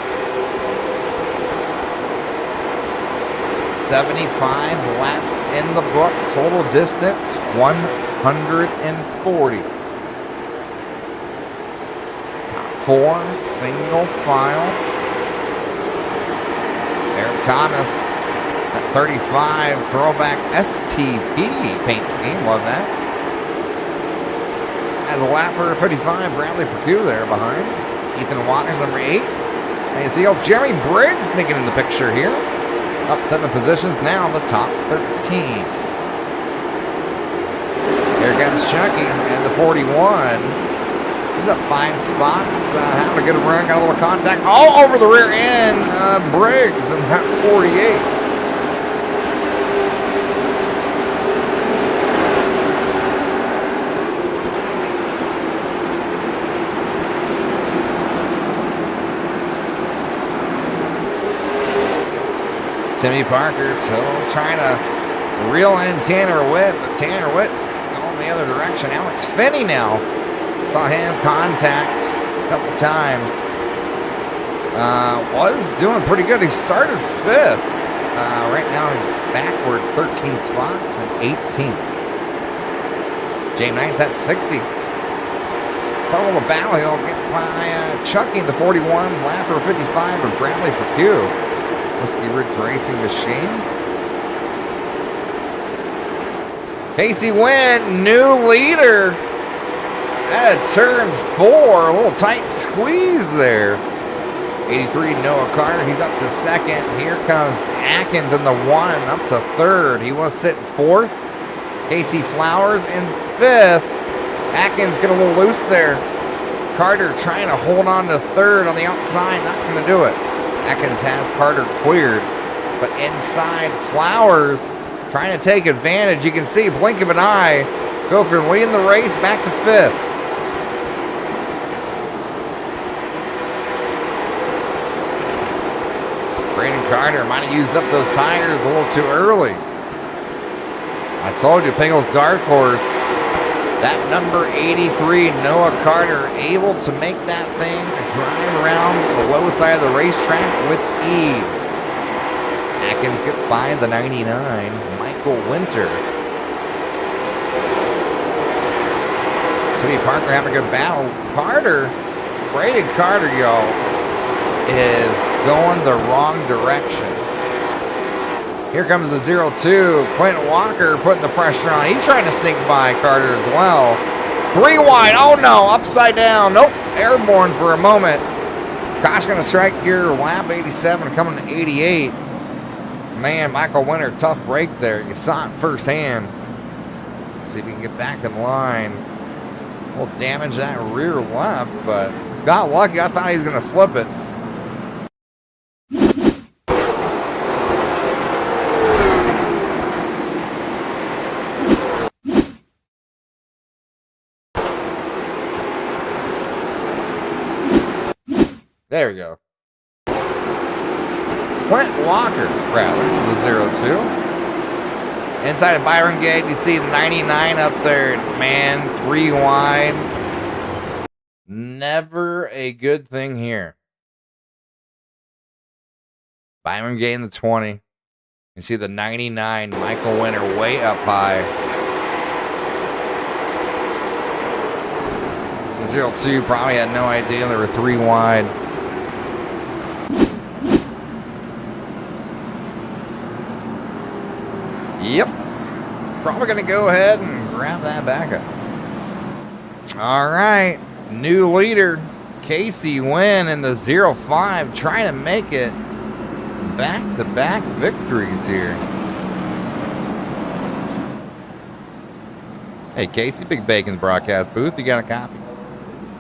75 laps in the books. Total distance 140. Top 4, single file. Eric Thomas at 35. Throwback STP paint scheme. Love that. As a lapper 55, Bradley Perdue there behind. Ethan Waters, number 8. And you see Jeremy Briggs sneaking in the picture here. Up 7 positions, now the top 13. Here comes Chucky and the 41. He's up 5 spots, having a good run, got a little contact all over the rear end. Briggs in that 48. Timmy Parker still trying to reel in Tanner Witt, but Tanner Witt going the other direction. Alex Finney now. Saw him contact a couple times. Was doing pretty good. He started 5th. Right now he's backwards 13 spots and 18th. James 9th at 60. Fell of a battle. He'll get by Chucky the 41, Lapper 55, and Bradley Perdue. Whiskey Ridge Racing Machine. Casey Wynn, new leader at turn 4. A little tight squeeze there. 83 Noah Carter, he's up to second. Here comes Atkins in the 1, up to third. He was sitting 4th. Casey Flowers in 5th. Atkins get a little loose there. Carter trying to hold on to 3rd on the outside, not going to do it. Atkins has Carter cleared, but inside Flowers trying to take advantage. You can see, blink of an eye, go from leading the race back to 5th. Brandon Carter might have used up those tires a little too early. I told you, Pingle's dark horse. That number 83, Noah Carter, able to make that thing drive around the low side of the racetrack with ease. Atkins get by the 99, Michael Winter. Timmy Parker having a good battle. Carter, Braden Carter, y'all, is going the wrong direction. Here comes the 0-2. Clint Walker putting the pressure on. He's trying to sneak by Carter as well. 3 wide. Oh no, upside down. Nope, airborne for a moment. Gosh, going to strike here. Lap 87 coming to 88. Man, Michael Winter, tough break there. You saw it firsthand. See if we can get back in line. We'll damage that rear left, but got lucky. I thought he was going to flip it. There we go. Clint Walker, rather, the 0-2. Inside of Byron Gate, you see 99 up there. Man, 3 wide. Never a good thing here. Byron Gate in the 20. You see the 99, Michael Winter, way up high. The 0-2 probably had no idea there were 3 wide. Yep. Probably going to go ahead and grab that back up. All right. New leader, Casey Wynn in the 0-5, trying to make it back-to-back victories here. Hey, Casey, Big Bacon broadcast booth. You got a copy?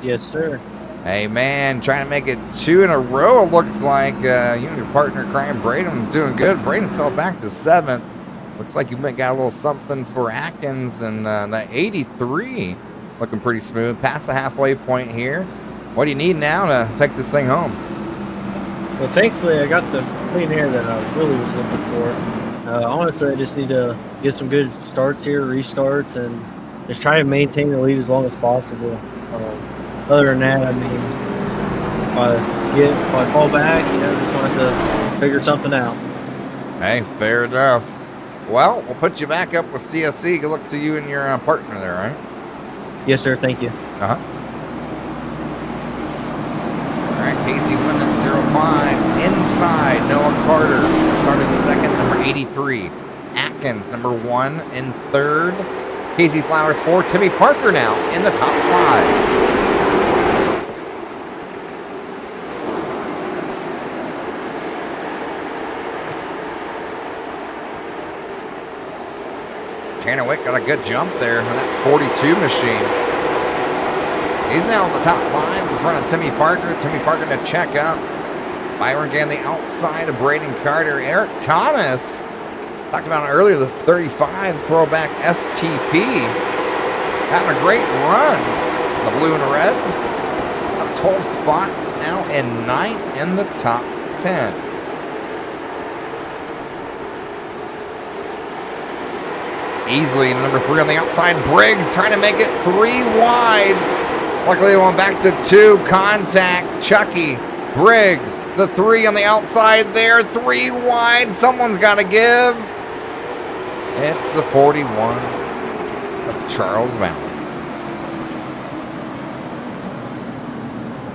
Yes, sir. Hey, man, trying to make it 2 in a row. It looks like you and your partner, Crying Braden, doing good. Braden fell back to 7th. Looks like you got a little something for Atkins, and that 83 looking pretty smooth. Past the halfway point here. What do you need now to take this thing home? Well, thankfully, I got the clean air that I really was looking for. Honestly, I just need to get some good starts here, restarts, and just try to maintain the lead as long as possible. Other than that, I mean, if I fall back, just want to figure something out. Hey, fair enough. Well, we'll put you back up with CSC. Good luck to you and your partner there, right? Yes, sir. Thank you. Uh-huh. All right, Casey went at 05. Inside, Noah Carter started second, number 83. Atkins, number 1 in third. Casey Flowers 4. Timmy Parker now in the top 5. Tanner Wick got a good jump there on that 42 machine. He's now in the top 5 in front of Timmy Parker. Timmy Parker to check up. Byron Gay on the outside of Braden Carter. Eric Thomas, talked about it earlier, the 35 throwback STP. Having a great run. The blue and the red. Up 12 spots now and 9th in the top 10. Easily number 3 on the outside. Briggs trying to make it 3 wide. Luckily they went back to 2. Contact. Chucky. Briggs. The 3 on the outside there. 3 wide. Someone's got to give. It's the 41 of Charles Balance.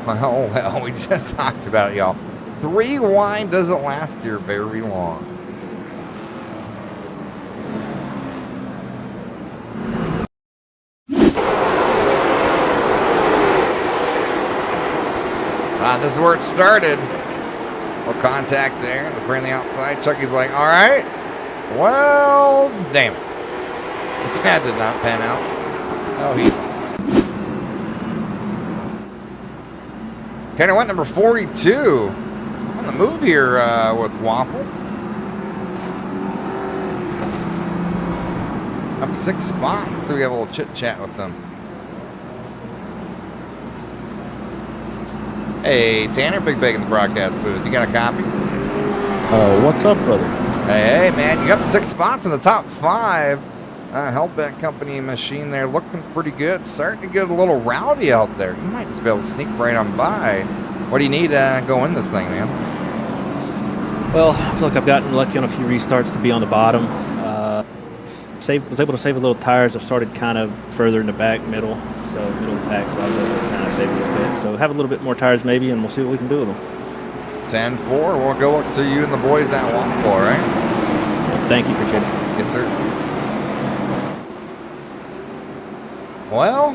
Well, we just talked about it, y'all. 3 wide doesn't last here very long. This is where it started. No contact there. The 3 on the outside. Chucky's like, all right. Well, damn it. That did not pan out. Oh, he. Tanner went number 42. On the move here with Waffle. Up 6 spots. So we have a little chit chat with them. Hey, Tanner, Big Bacon, the broadcast booth. You got a copy? What's up, brother? Hey, man, you got 6 spots in the top 5. Hellbent Company machine there looking pretty good. Starting to get a little rowdy out there. You might just be able to sneak right on by. What do you need to go in this thing, man? Well, I feel like I've gotten lucky on a few restarts to be on the bottom. Was able to save a little tires. I started kind of further in the back, middle of the pack, so I was able to kind of save a little bit. So have a little bit more tires maybe, and we'll see what we can do with them. 10-4. We'll go up to you and the boys at Waffle, all right? Thank you, appreciate it. Yes, sir. Well,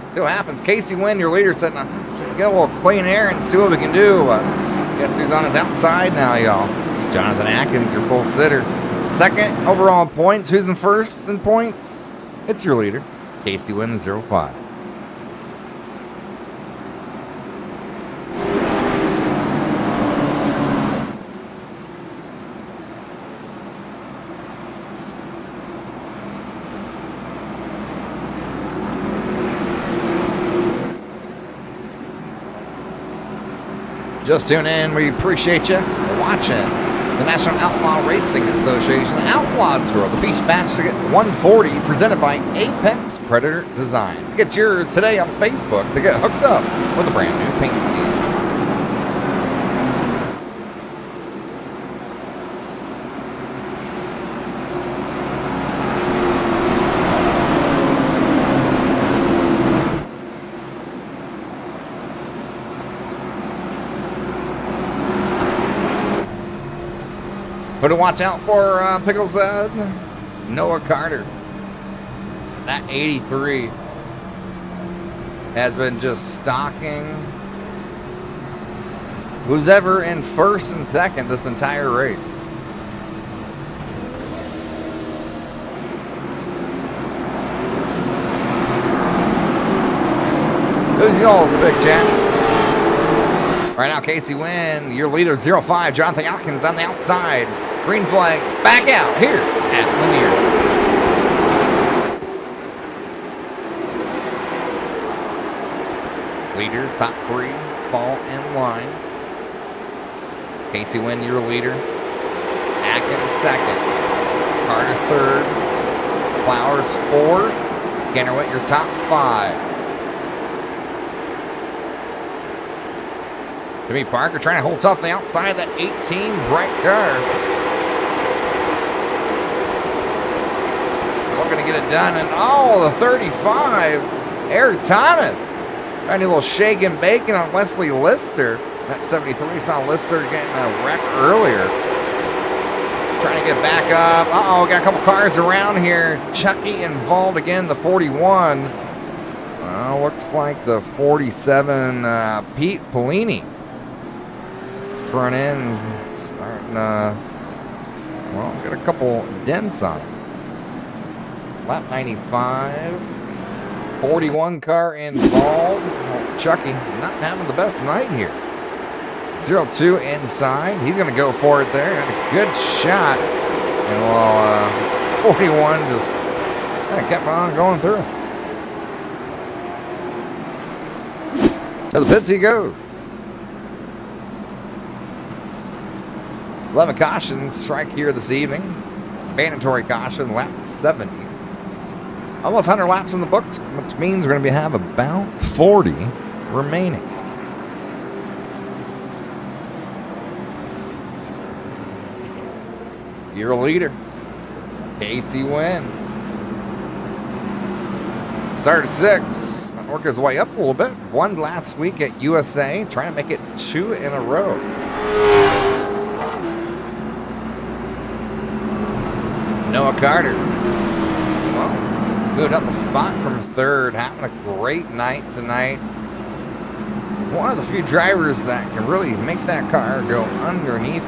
see what happens. Casey Wynn, your leader, said, let's get a little clean air and see what we can do. Guess who's on his outside now, y'all? Jonathan Atkins, your full sitter. Second overall in points. Who's in first in points? It's your leader, Casey Wynn, 05. Just tune in. We appreciate you watching the National Outlaw Racing Association Outlaw Tour, the Beach Bash Ticket 140, presented by Apex Predator Designs. Get yours today on Facebook to get hooked up with a brand new paint scheme. Who to watch out for, Pickles said? Noah Carter. That 83 has been just stalking who's ever in first and second this entire race. yours, Big Jack. Right now, Casey Wynn, your leader, 05. Jonathan Atkins on the outside. Green flag, back out here at Lanier. Leaders, top 3, fall in line. Casey Wynn, your leader. Atkins, second. Carter, third. Flowers, 4th. Kennerwitt, your top 5. Jimmy Parker trying to hold tough on the outside of that 18 bright car. Looking to get it done. And the 35. Eric Thomas. Trying to do a little shake and bacon on Wesley Lister. That 73 saw Lister getting a wreck earlier. Trying to get back up. Got a couple cars around here. Chucky involved again, the 41. Looks like the 47, Pete Polini. Front end starting, got a couple dents on it. Lap 95. 41 car involved. Chucky not having the best night here. 02 inside. He's going to go for it there. Had a good shot. And 41 just kind of kept on going through. To the pits he goes. 11 cautions strike here this evening. Mandatory caution, lap 70. Almost 100 laps in the books, which means we're going to have about 40 remaining. Your leader, Casey Wynn. Started 6. Work his way up a little bit. Won last week at USA. Trying to make it 2 in a row. Noah Carter. Well, moved up a spot from 3rd. Having a great night tonight. One of the few drivers that can really make that car go underneath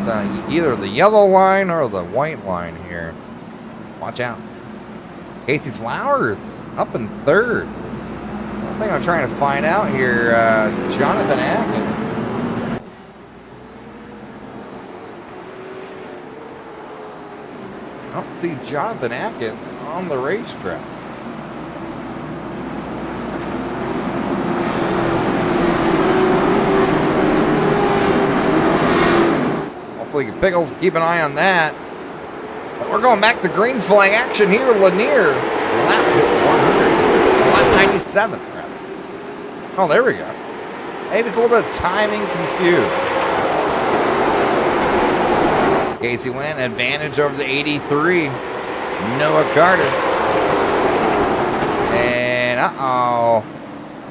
either the yellow line or the white line here. Watch out. Casey Flowers up in 3rd. One thing I'm trying to find out here, Jonathan Atkins. I don't see Jonathan Atkins on the racetrack. Hopefully Pickles keep an eye on that. But we're going back to green flag action here. Lanier, lap 100, lap 97. Oh, there we go. Maybe it's a little bit of timing confused. Casey Wynn, advantage over the 83. Noah Carter. And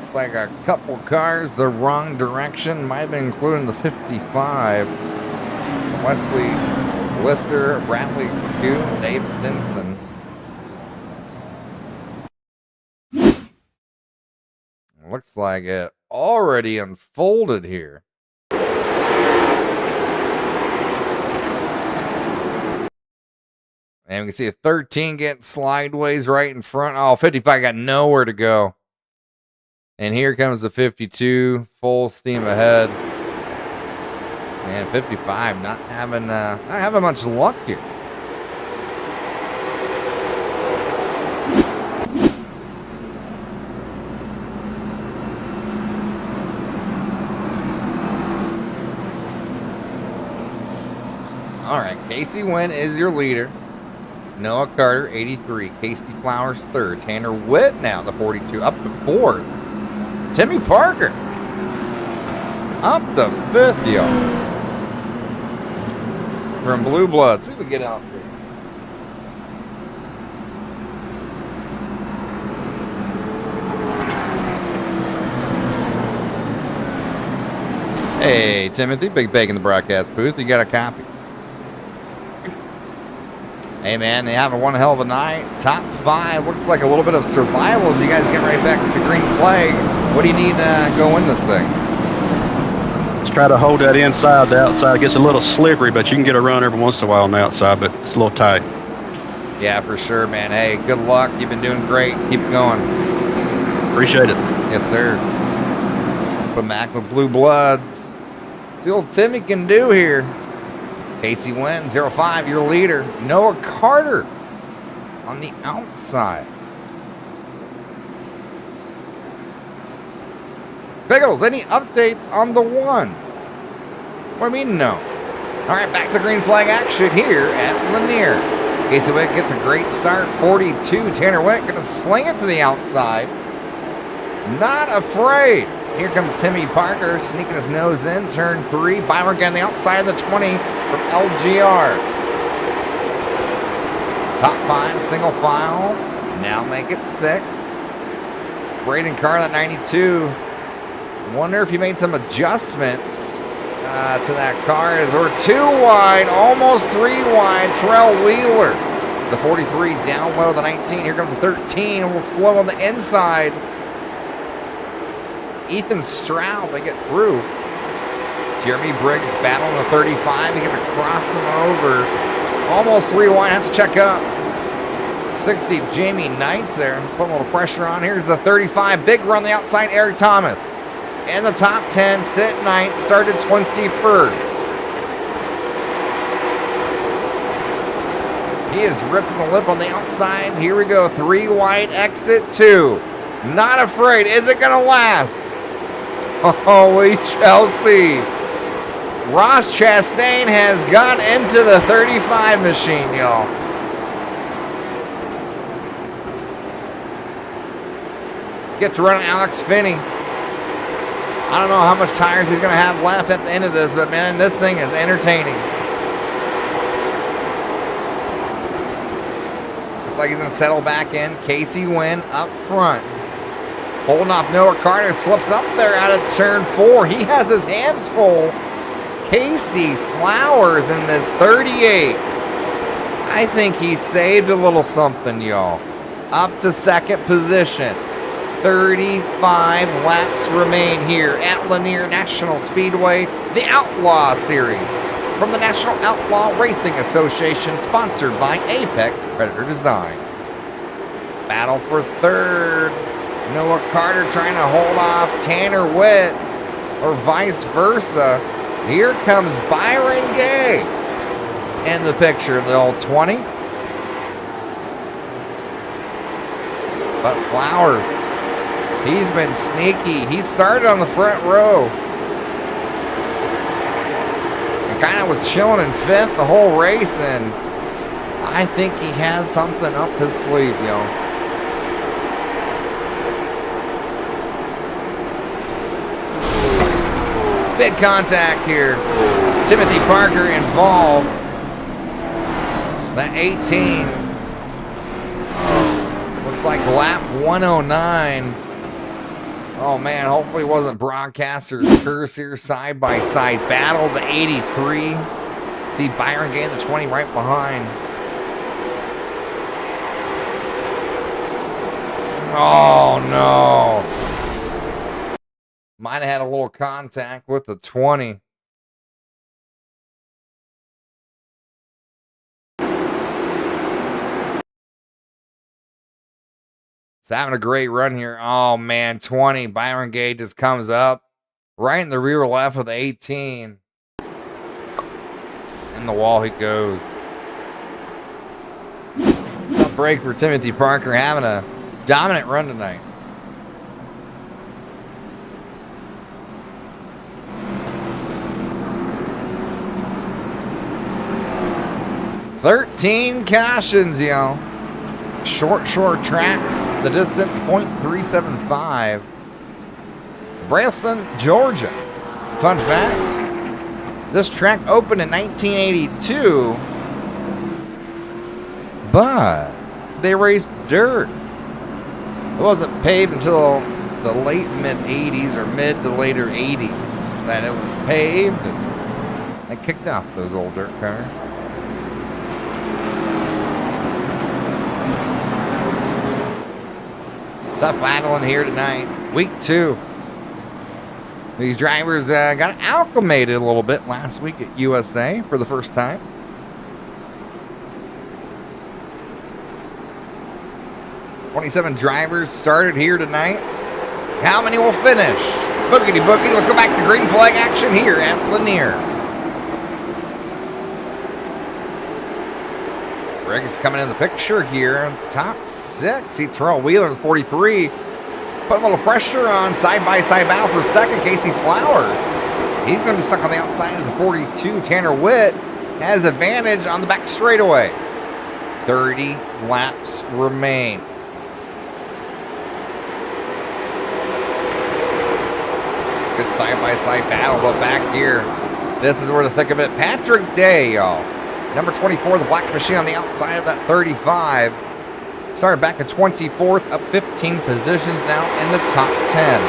looks like a couple cars the wrong direction. Might have been including the 55. Wesley Lister, Bradley Q, Dave Stinson. Looks like it already unfolded here. And we can see a 13 getting slideways right in front. 55 got nowhere to go. And here comes the 52, full steam ahead. And 55 not having much luck here. All right, Casey Wynn is your leader. Noah Carter, 83. Casey Flowers, 3rd. Tanner Witt now, the 42, up to 4th. Timmy Parker, up to 5th, y'all. From Blue Blood. See if we get out here. Hey, Timothy, Big Bag in the broadcast booth. You got a copy. Hey, man, they have one hell of a night. Top 5. Looks like a little bit of survival as you guys get right back with the green flag. What do you need to go win this thing? Just try to hold that inside. The outside gets a little slippery, but you can get a run every once in a while on the outside, but it's a little tight. Yeah, for sure, man. Hey, good luck. You've been doing great. Keep it going. Appreciate it. Yes, sir. Put back with Blue Bloods. See what Timmy can do here. Casey wins, 0-5, your leader. Noah Carter on the outside. Biggles, any updates on the one? What do you mean, no? All right, back to green flag action here at Lanier. Casey Witt gets a great start, 42. Tanner Witt going to sling it to the outside. Not afraid. Here comes Timmy Parker sneaking his nose in, turn 3. Byron getting the outside of the 20 from LGR. Top 5, single file. Now make it 6. Braden Carr at 92. Wonder if he made some adjustments to that car. As we're 2 wide, almost 3 wide. Terrell Wheeler, the 43 down low, the 19. Here comes the 13, a little slow on the inside. Ethan Stroud, they get through. Jeremy Briggs battling the 35. He's going to cross him over. Almost 3 wide, has to check up. 60, Jamie Knight's there. Put a little pressure on. Here's the 35. Big run the outside, Eric Thomas. In the top 10, Sid Knight started 21st. He is ripping the lip on the outside. Here we go, 3 wide, exit 2. Not afraid. Is it going to last? Oh, we shall see. Ross Chastain has got into the 35 machine, y'all. Gets running Alex Finney. I don't know how much tires he's going to have left at the end of this, but man, this thing is entertaining. Looks like he's going to settle back in. Casey Wynn up front. Holding off Noah Carter, slips up there out of turn 4. He has his hands full. Casey Flowers in this 38. I think he saved a little something, y'all. Up to second position. 35 laps remain here at Lanier National Speedway, the Outlaw Series. From the National Outlaw Racing Association, sponsored by Apex Predator Designs. Battle for third. Noah Carter trying to hold off Tanner Witt, or vice versa. Here comes Byron Gay in the picture of the old 20. But Flowers, he's been sneaky. He started on the front row and kind of was chilling in 5th the whole race, and I think he has something up his sleeve, yo. Big contact here. Timothy Parker involved. That 18. Looks like lap 109. Oh man, hopefully it wasn't broadcaster's curse here. Side by side battle. The 83. See Byron Gay, the 20 right behind. Oh no. Might have had a little contact with the 20. It's having a great run here. Oh, man, 20. Byron Gay just comes up right in the rear left with 18. In the wall he goes. Tough break for Timothy Parker, having a dominant run tonight. $13 cautions, yo. Short track. The distance, 0.375. Brailston, Georgia. Fun fact, this track opened in 1982, but they raced dirt. It wasn't paved until the late mid-80s or mid to later 80s that it was paved, and they kicked off those old dirt cars. Tough battling here tonight. Week 2. These drivers got acclimated a little bit last week at USA for the first time. $27 drivers started here tonight. How many will finish? Boogity boogie. Let's go back to green flag action here at Lanier. Briggs coming in the picture here. Top 6. See Terrell Wheeler, the 43. Put a little pressure on side-by-side battle for second. Casey Flower. He's going to be stuck on the outside as the 42. Tanner Witt has advantage on the back straightaway. 30 laps remain. Good side-by-side battle, but back here, this is where the thick of it. Patrick Day, y'all. Number 24, the Black Machine on the outside of that 35. Started back at 24th, up 15 positions now in the top 10.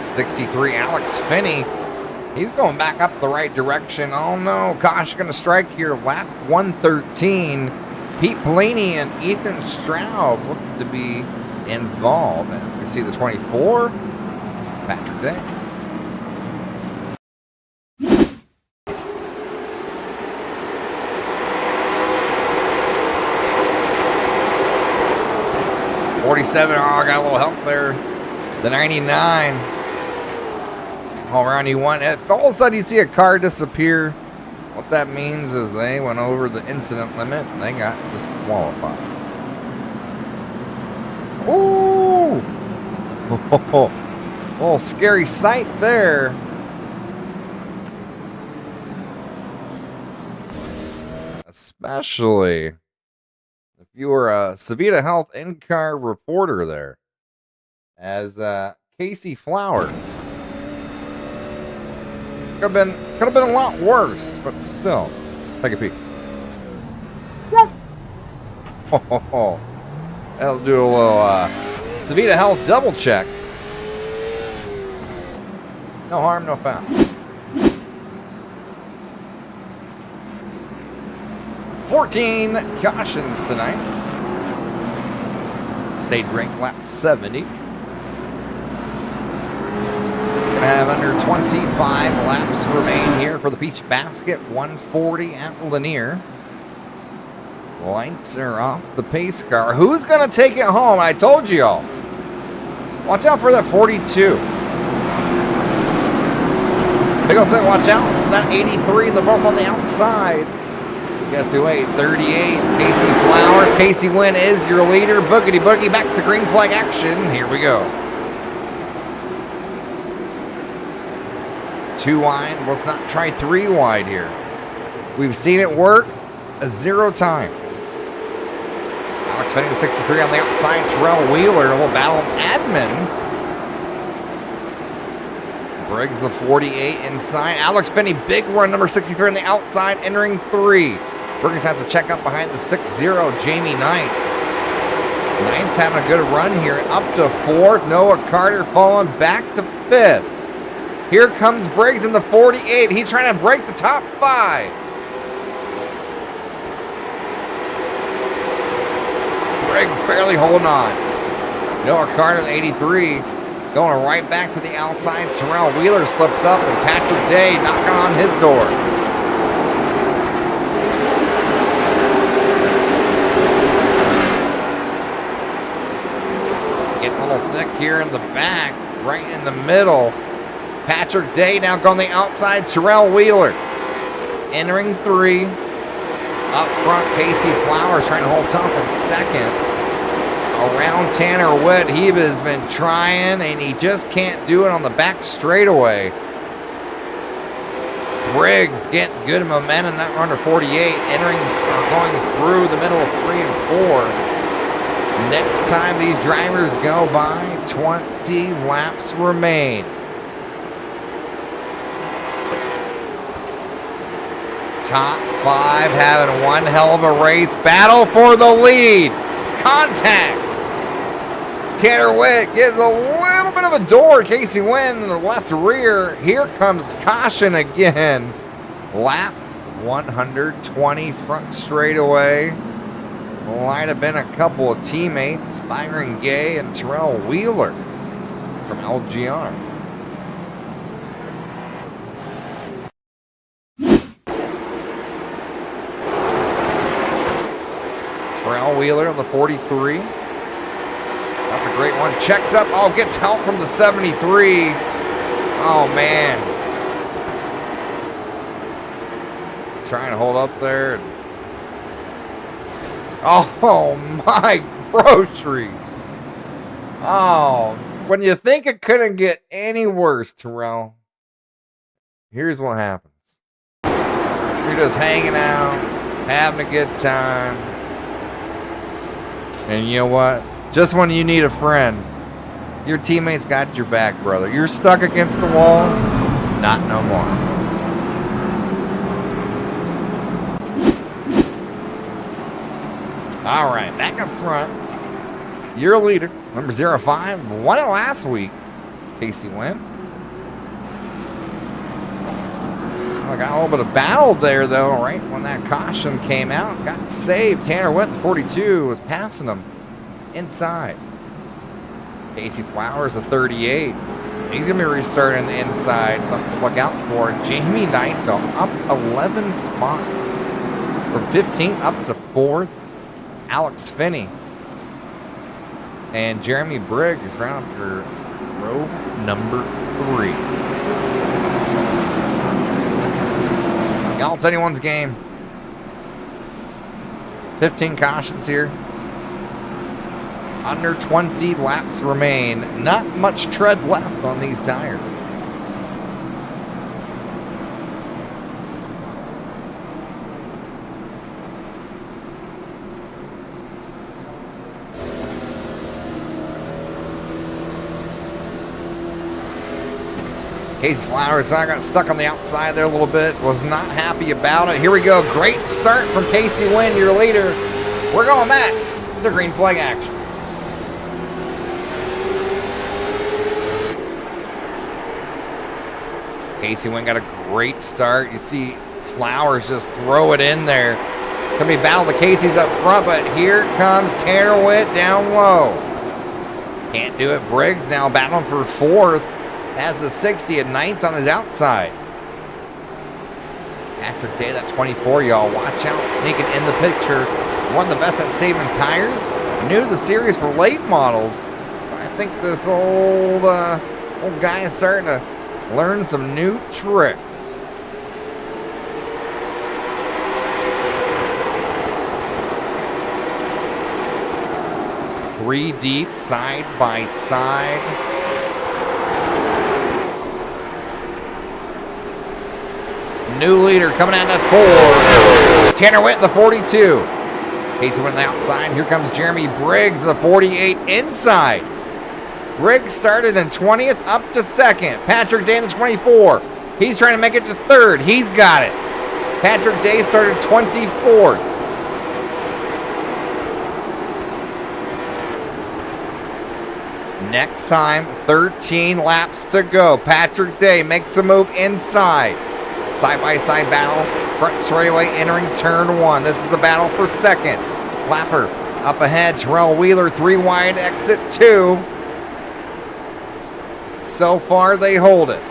'63 Alex Finney. He's going back up the right direction. Oh no, gosh, going to strike here. Lap 113. Pete Blaney and Ethan Straub look to be involved. And you can see the 24, Patrick Day. '47, oh, I got a little help there. The 99. All around you want. If all of a sudden you see a car disappear, what that means is they went over the incident limit and they got disqualified. Ooh! Little scary sight there. Especially if you were a Savita Health in-car reporter there. As Casey Flower. Could have been a lot worse, but still. Take a peek. That'll do a little Savita Health double check. No harm, no foul. "14 cautions tonight. Stage rank lap 70. Gonna have under 25 laps remain here for the Peach Basket. 140 at Lanier. Lights are off the pace car. Who's gonna take it home? I told you all. Watch out for that 42. Big ol' said watch out for that 83. They're both on the outside. Guess who ate? 38. Casey Flowers. Casey Wynn is your leader. Boogity boogie back to green flag action. Here we go. 2 wide. Let's not try 3 wide here. We've seen it work 0 times. Alex Finney, the 63 on the outside. Terrell Wheeler, a little battle of admins. Briggs, the 48 inside. Alex Finney, big run, number 63 on the outside, entering 3. Briggs has to check up behind the 6-0, Jamie Knights. Knights having a good run here, up to 4th. Noah Carter falling back to 5th. Here comes Briggs in the 48. He's trying to break the top 5. Briggs barely holding on. Noah Carter, the 83, going right back to the outside. Terrell Wheeler slips up, and Patrick Day knocking on his door. Getting a little thick here in the back, right in the middle. Patrick Day now going the outside. Terrell Wheeler entering 3. Up front, Casey Flowers trying to hold tough in 2nd. Around Tanner Witt, he has been trying and he just can't do it on the back straightaway. Briggs getting good momentum, that runner 48, entering or going through the middle of 3 and 4. Next time these drivers go by, 20 laps remain. Top 5 having one hell of a race. Battle for the lead. Contact. Tanner Witt gives a little bit of a door. Casey Wynn in the left rear. Here comes caution again. Lap 120 front straightaway. Might have been a couple of teammates, Byron Gay and Terrell Wheeler from LGR. Terrell Wheeler on the 43. That's a great one. Checks up. Oh, gets help from the 73. Oh, man. Trying to hold up there. Oh, my groceries. Oh, when you think it couldn't get any worse, Terrell, here's what happens. You're just hanging out, having a good time. And you know what? Just when you need a friend, your teammates got your back, brother. You're stuck against the wall. Not no more. All right, back up front. Your leader, number 05, won it last week. Casey win. Oh, got a little bit of battle there, though, right when that caution came out. Got saved. Tanner Witt, the 42, was passing him inside. Casey Flowers, the 38. He's going to be restarting the inside. Look out for it. Jamie Naito up 11 spots. From 15th up to 4th. Alex Finney and Jeremy Briggs round for row number 3. Y'all, it's anyone's game. 15 cautions here. Under 20 laps remain. Not much tread left on these tires. Casey Flowers, I got stuck on the outside there a little bit. Was not happy about it. Here we go. Great start from Casey Wynn, your leader. We're going back to green flag action. Casey Wynn got a great start. You see Flowers just throw it in there. Gonna be battle the Casey's up front, but here comes Tanner Witt down low. Can't do it. Briggs now battling for 4th. Has the 60 at 9th on his outside. Patrick Day, that 24, y'all. Watch out, sneaking in the picture. One of the best at saving tires. New to the series for late models. I think this old guy is starting to learn some new tricks. Three deep, side by side. New leader coming out at 4. Tanner Witt, the 42. Casey went on the outside. Here comes Jeremy Briggs, the 48 inside. Briggs started in 20th up to 2nd. Patrick Day, the 24. He's trying to make it to 3rd. He's got it. Patrick Day started 24th. Next time, 13 laps to go. Patrick Day makes a move inside. Side-by-side battle, front straightaway entering turn 1. This is the battle for 2nd. Lapper up ahead, Terrell Wheeler, 3 wide, exit 2. So far, they hold it.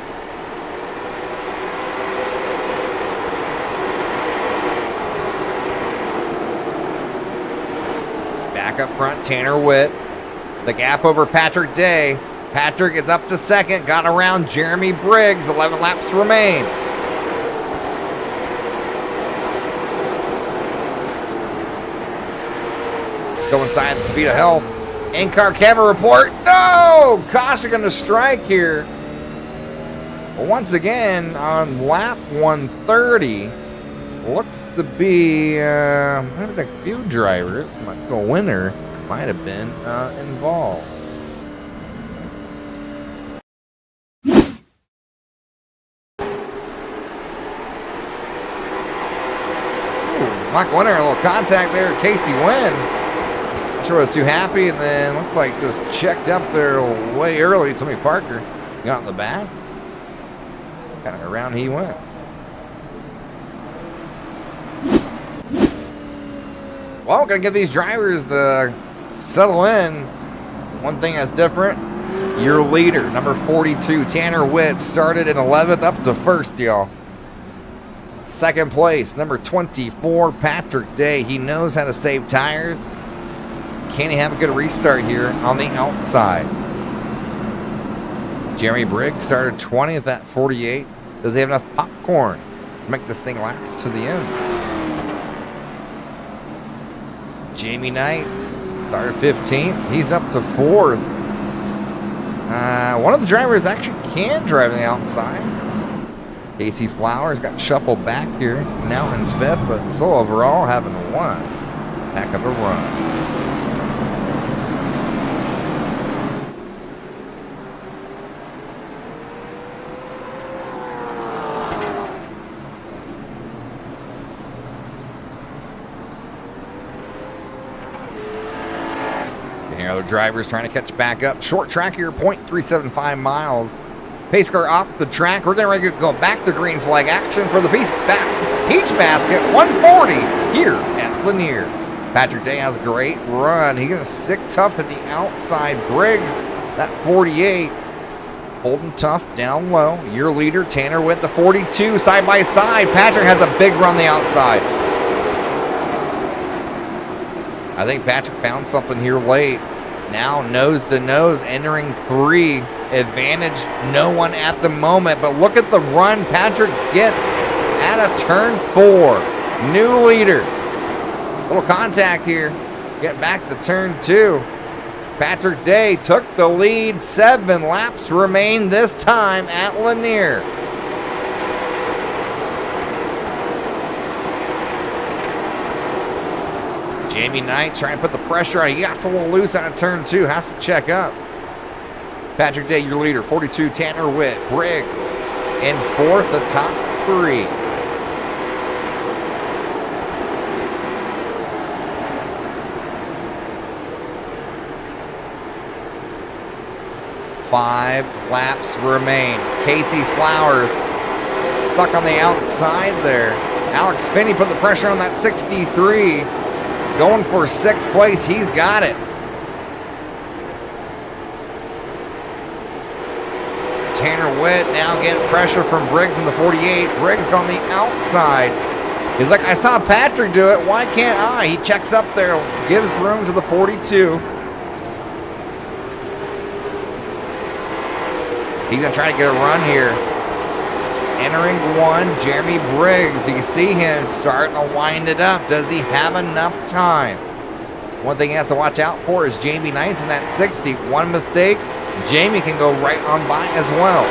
Back up front, Tanner Witt. The gap over Patrick Day. Patrick is up to 2nd, got around Jeremy Briggs, 11 laps remain. Go inside the speed of health. In-car camera report. No! Caution going to strike here. Once again, on lap 130, looks to be having a few drivers, like a winner, might have been involved. Ooh, Mike Winner, a little contact there. Casey Wynn. Sure was too happy, and then looks like just checked up there way early. Tommy Parker got in the back. Kind of around he went. Well, we're gonna give these drivers to settle in. One thing that's different, your leader, number 42, Tanner Witt, started in 11th up to 1st, y'all. 2nd place, number 24, Patrick Day. He knows how to save tires. Can he have a good restart here on the outside? Jeremy Briggs started 20th at 48. Does he have enough popcorn to make this thing last to the end? Jamie Knights started 15th. He's up to 4th. One of the drivers actually can drive on the outside. Casey Flowers got shuffled back here, now in 5th, but still overall having one heck of a run. The other drivers trying to catch back up. Short track here, 0.375 miles. Pace car off the track. We're going to go back to green flag action for the Peach Basket 140 here at Lanier. Patrick Day has a great run. He's going to stick tough at the outside. Briggs, that 48, holding tough down low. Your leader, Tanner, with the 42 side by side. Patrick has a big run the outside. I think Patrick found something here late. Now nose to nose, entering 3. Advantage, no one at the moment, but look at the run Patrick gets at a turn 4. New leader. Little contact here. Get back to turn 2. Patrick Day took the lead. 7 laps remain this time at Lanier. Jamie Knight trying to put the pressure on. He got a little loose out of turn 2. Has to check up. Patrick Day, your leader. 42, Tanner Witt. Briggs in 4th, the top 3. Five laps remain. Casey Flowers stuck on the outside there. Alex Finney put the pressure on that 63. Going for 6th place. He's got it. Tanner Witt now getting pressure from Briggs in the 48. Briggs on the outside. He's like, I saw Patrick do it. Why can't I? He checks up there, gives room to the 42. He's going to try to get a run here. Entering 1, Jeremy Briggs. You see him starting to wind it up. Does he have enough time? One thing he has to watch out for is Jamie Knights in that 60. One mistake, Jamie can go right on by as well.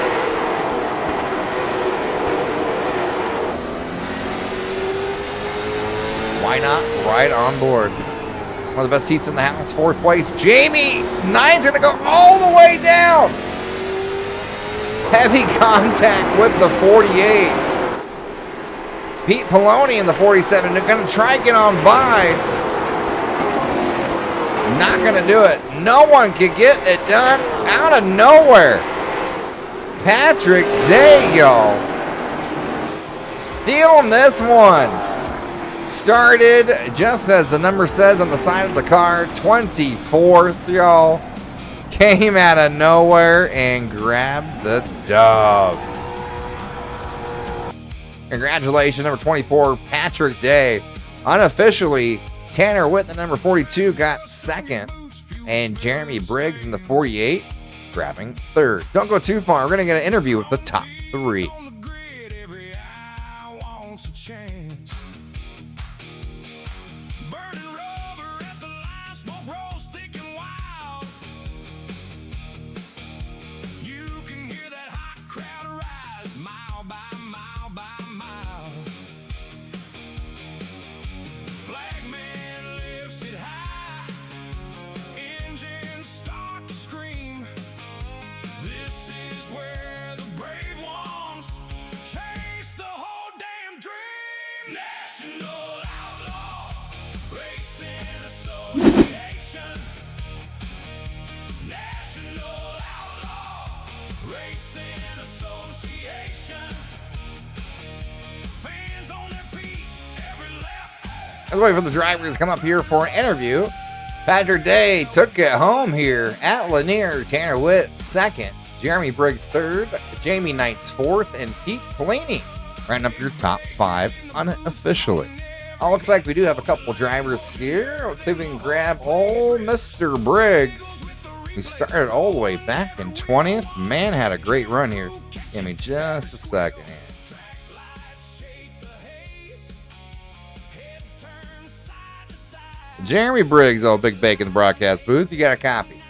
Why not? Right on board. One of the best seats in the house, 4th place. Jamie Knights going to go all the way down. Heavy contact with the 48. Pete Poloni in the 47. They're going to try to get on by. Not going to do it. No one can get it done out of nowhere. Patrick Day, y'all. Stealing this one. Started, just as the number says on the side of the car, 24th, y'all. Came out of nowhere and grabbed the dub. Congratulations, number 24, Patrick Day. Unofficially, Tanner Witt, the number 42, got 2nd. And Jeremy Briggs in the 48, grabbing 3rd. Don't go too far. We're going to get an interview with the top 3. I was waiting for the drivers to come up here for an interview. Patrick Day took it home here at Lanier. Tanner Witt 2nd. Jeremy Briggs 3rd. Jamie Knights 4th. And Pete Polini rounding up your top 5 unofficially. Oh, looks like we do have a couple drivers here. Let's see if we can grab old Mr. Briggs. We started all the way back in 20th. Man, had a great run here. Give me just a second here. Jeremy Briggs, old Big Bacon, the broadcast booth. You got a copy.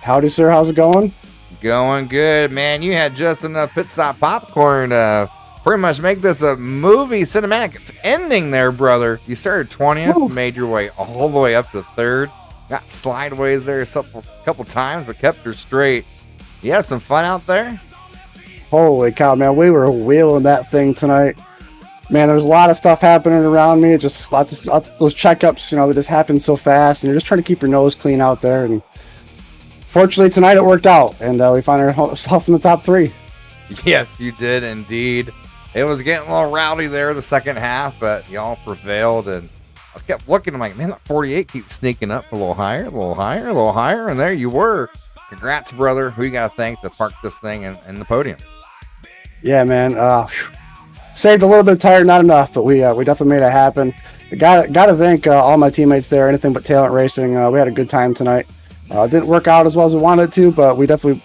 Howdy, sir. How's it going? Going good, man. You had just enough pit stop popcorn to pretty much make this a movie cinematic ending there, brother. You started 20th, Woo. made your way all the way up to 3rd. Got slideways there a couple times, but kept her straight. You had some fun out there? Holy cow, man. We were wheeling that thing tonight. Man, there was a lot of stuff happening around me. Just lots of those checkups, that just happen so fast. And you're just trying to keep your nose clean out there. And fortunately, tonight it worked out. And we found ourselves in the top 3. Yes, you did indeed. It was getting a little rowdy there the second half, but y'all prevailed. And I kept looking. I'm like, man, that 48 keeps sneaking up a little higher, a little higher, a little higher. And there you were. Congrats, brother. Who you got to thank to park this thing in the podium? Yeah, man. Saved a little bit of tire, not enough, but we definitely made it happen. Got to thank all my teammates there. Anything but Talent Racing. We had a good time tonight. Didn't work out as well as we wanted to, but we definitely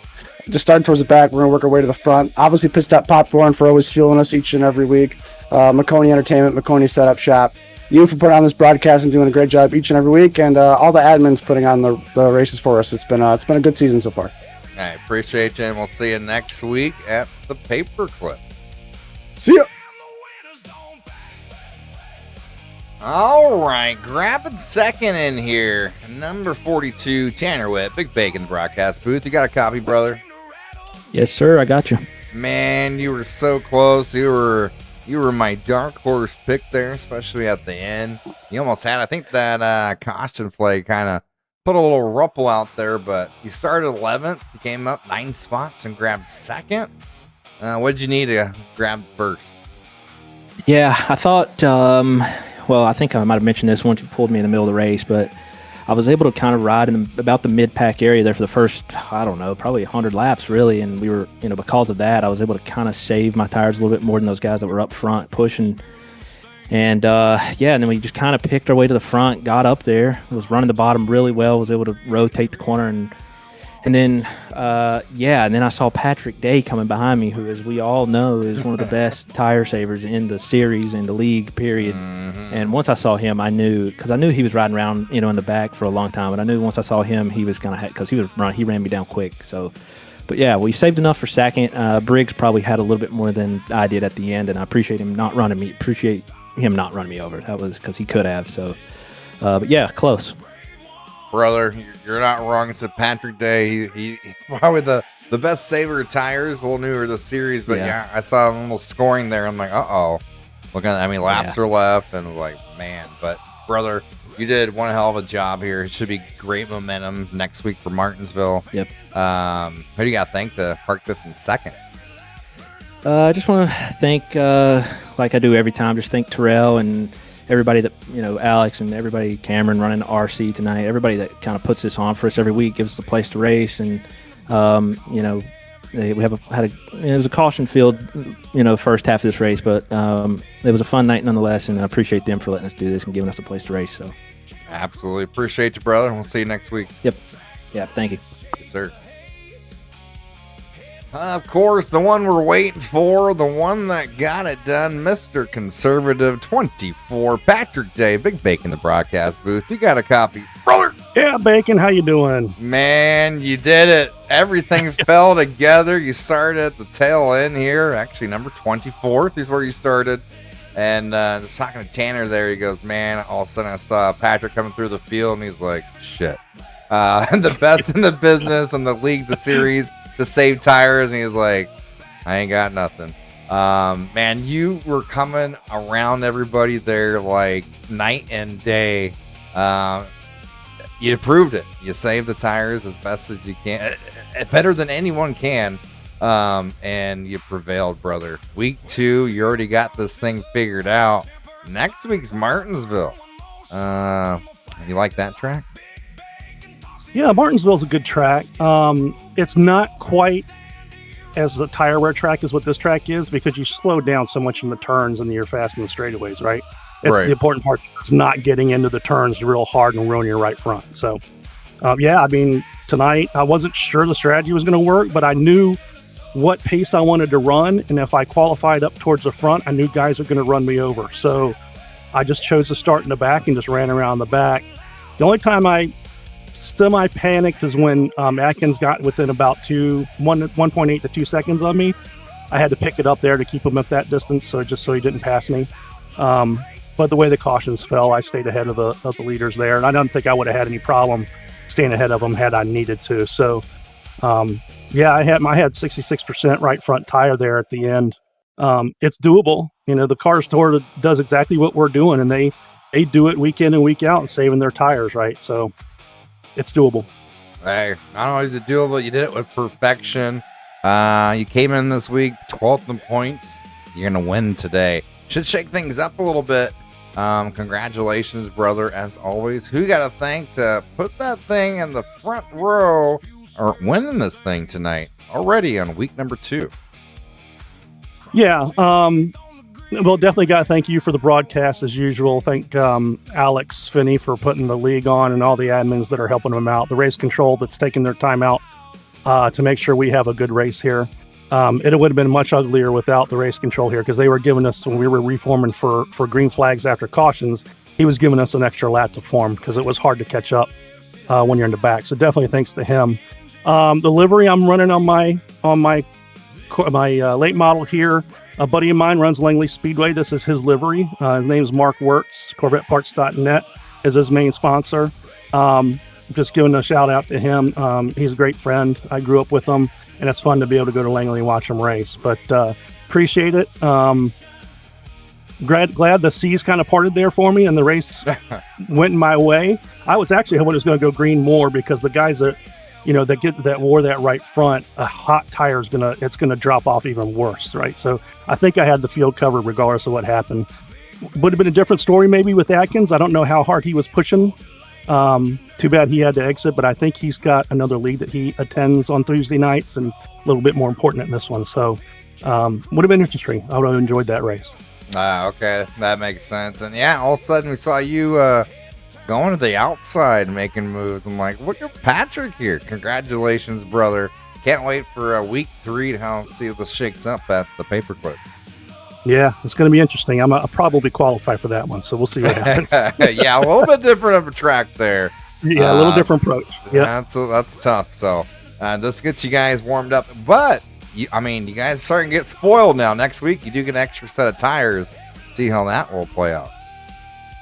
just started towards the back. We're gonna work our way to the front. Obviously, Pit Stop Popcorn for always fueling us each and every week. McConey Entertainment, McConey Setup Shop. You for putting on this broadcast and doing a great job each and every week, and all the admins putting on the races for us. It's been a good season so far. I appreciate you, and we'll see you next week at the Paperclip. See ya. All right, grabbing second in here, number 42, Tanner Witt, Big Bacon broadcast booth. You got a copy, brother? Yes, sir. I got you. Man, you were so close. You were my dark horse pick there, especially at the end. You almost had, I think that caution flag kind of put a little ruffle out there, but you started 11th. You came up 9 spots and grabbed second. What did you need to grab first? Yeah, I thought, well, I think I might have mentioned this once you pulled me in the middle of the race, but I was able to kind of ride in about the mid-pack area there for the first, I don't know, probably 100 laps, really. And we were, because of that, I was able to kind of save my tires a little bit more than those guys that were up front pushing. And, and then we just kind of picked our way to the front, got up there, was running the bottom really well, was able to rotate the corner. And then I saw Patrick Day coming behind me, who, as we all know, is one of the best tire savers in the series, in the league, period. Mm-hmm. And once I saw him, I knew, because I knew he was riding around, in the back for a long time. And I knew once I saw him, he was going to, because he ran me down quick. So, but yeah, we saved enough for second. Briggs probably had a little bit more than I did at the end, and I appreciate him not running me over. That was because he could have. So, but yeah, close. Brother, you're not wrong. It's a Patrick Day. He's probably the best saver of tires. A little newer to the series, but yeah, I saw a little scoring there. I'm like, looking at how many laps are left, and like, man. But brother, you did one hell of a job here. It should be great momentum next week for Martinsville. Yep. Who do you got to thank to park this in second? I just want to thank, like I do every time, just thank Terrell and everybody that, Alex and everybody, Cameron running the RC tonight, everybody that kind of puts this on for us every week, gives us a place to race. And, it was a caution field, first half of this race, but it was a fun night nonetheless. And I appreciate them for letting us do this and giving us a place to race. So absolutely appreciate you, brother. We'll see you next week. Yep. Yeah. Thank you. Yes, sir. Of course, the one we're waiting for, the one that got it done, Mr. Conservative 24, Patrick Day, Big Bacon, the broadcast booth. You got a copy, brother? Yeah, Bacon, how you doing? Man, you did it. Everything fell together. You started at the tail end here. Actually, number 24th is where you started. And just talking to Tanner there, he goes, man, all of a sudden I saw Patrick coming through the field, and he's like, shit. The best in the business, in the league, the series, to save tires, and he's like, I ain't got nothing. Man, you were coming around everybody there like night and day. You proved it. You saved the tires as best as you can, better than anyone can, and you prevailed, brother. Week 2, you already got this thing figured out. Next week's Martinsville. You like that track? Yeah, Martinsville's a good track. It's not quite as the tire wear track is what this track is, because you slow down so much in the turns and you're fast in the straightaways, right? It's Right. the important part is not getting into the turns real hard and ruining your right front. So, yeah, I mean, tonight I wasn't sure the strategy was going to work, but I knew what pace I wanted to run. And if I qualified up towards the front, I knew guys were going to run me over. So I just chose to start in the back and just ran around the back. The only time I semi-panicked is when Atkins got within about 1.8 to 2 seconds of me. I had to pick it up there to keep him at that distance, so he didn't pass me. But the way the cautions fell, I stayed ahead of the leaders there, and I don't think I would have had any problem staying ahead of them had I needed to. So, yeah, I had 66% right front tire there at the end. It's doable. You know, the car store does exactly what we're doing, and they do it week in and week out and saving their tires, right? So it's doable. Hey, not always a doable. You did it with perfection. You came in this week 12th in points. You're gonna win today. Should shake things up a little bit. Congratulations, brother, as always. Who you gotta thank to put that thing in the front row or winning this thing tonight already on week number 2? Yeah, well, definitely got to thank you for the broadcast as usual. Thank Alex Finney for putting the league on and all the admins that are helping them out. The race control that's taking their time out to make sure we have a good race here. It would have been much uglier without the race control here because they were giving us, when we were reforming for green flags after cautions, he was giving us an extra lap to form because it was hard to catch up when you're in the back. So definitely thanks to him. The livery I'm running on my late model here. A buddy of mine runs Langley Speedway. This is his livery. His name's Mark Wirtz. CorvetteParts.net is his main sponsor. Just giving a shout out to him. He's a great friend. I grew up with him, and it's fun to be able to go to Langley and watch him race. But appreciate it. Glad the seas kind of parted there for me, and the race went my way. I was actually hoping it was going to go green more because the guys that that wore that right front, a hot tire is gonna drop off even worse, right? So I think I had the field covered regardless of what happened. Would have been a different story maybe with Atkins. I don't know how hard he was pushing. Too bad he had to exit, but I think he's got another league that he attends on Tuesday nights and a little bit more important in this one. So would have been interesting. I would have enjoyed that race. Okay, that makes sense. And yeah, all of a sudden we saw you going to the outside making moves. I'm like, look at Patrick here. Congratulations, brother. Can't wait for week 3 to see how this shakes up at the paperclip. Yeah, it's going to be interesting. I'll probably qualify for that one, so we'll see what happens. Yeah, a little bit different of a track there. Yeah, a little different approach. Yeah, that's tough. So this gets you guys warmed up. But, you guys are starting to get spoiled now. Next week, you do get an extra set of tires. See how that will play out.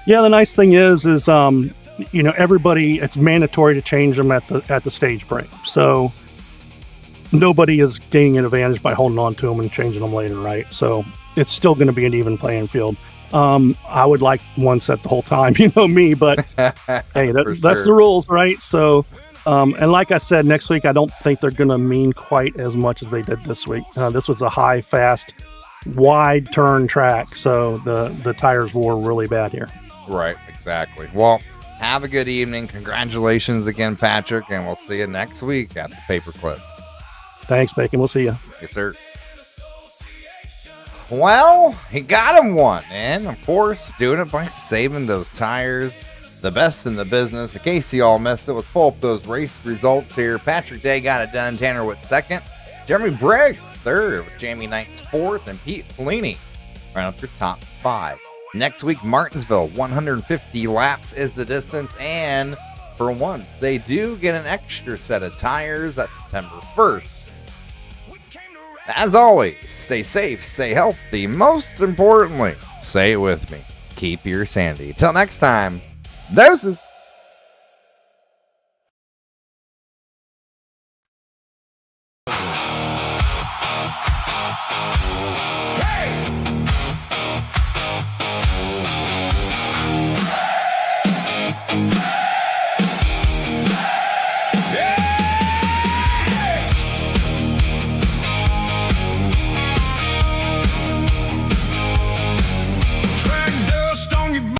Yeah, the nice thing is everybody, it's mandatory to change them at the stage break. So nobody is gaining an advantage by holding on to them and changing them later, right? So it's still going to be an even playing field. I would like one set the whole time, me, but hey, that's the rules, right? So, and like I said, next week, I don't think they're going to mean quite as much as they did this week. This was a high, fast, wide turn track. So the tires wore really bad here. Right, exactly. Well, have a good evening. Congratulations again, Patrick, and we'll see you next week at the paperclip. Thanks, Bacon. We'll see you. Yes, sir. Well, he got him one, and of course, doing it by saving those tires. The best in the business. In case you all missed it, let's pull up those race results here. Patrick Day got it done. Tanner Witt second. Jeremy Briggs third, with Jamie Knight's fourth, and Pete Fellini right up your top 5. Next week, Martinsville, 150 laps is the distance, and for once, they do get an extra set of tires. That's September 1st. As always, stay safe, stay healthy. Most importantly, say it with me, keep your sanity. Till next time, doses.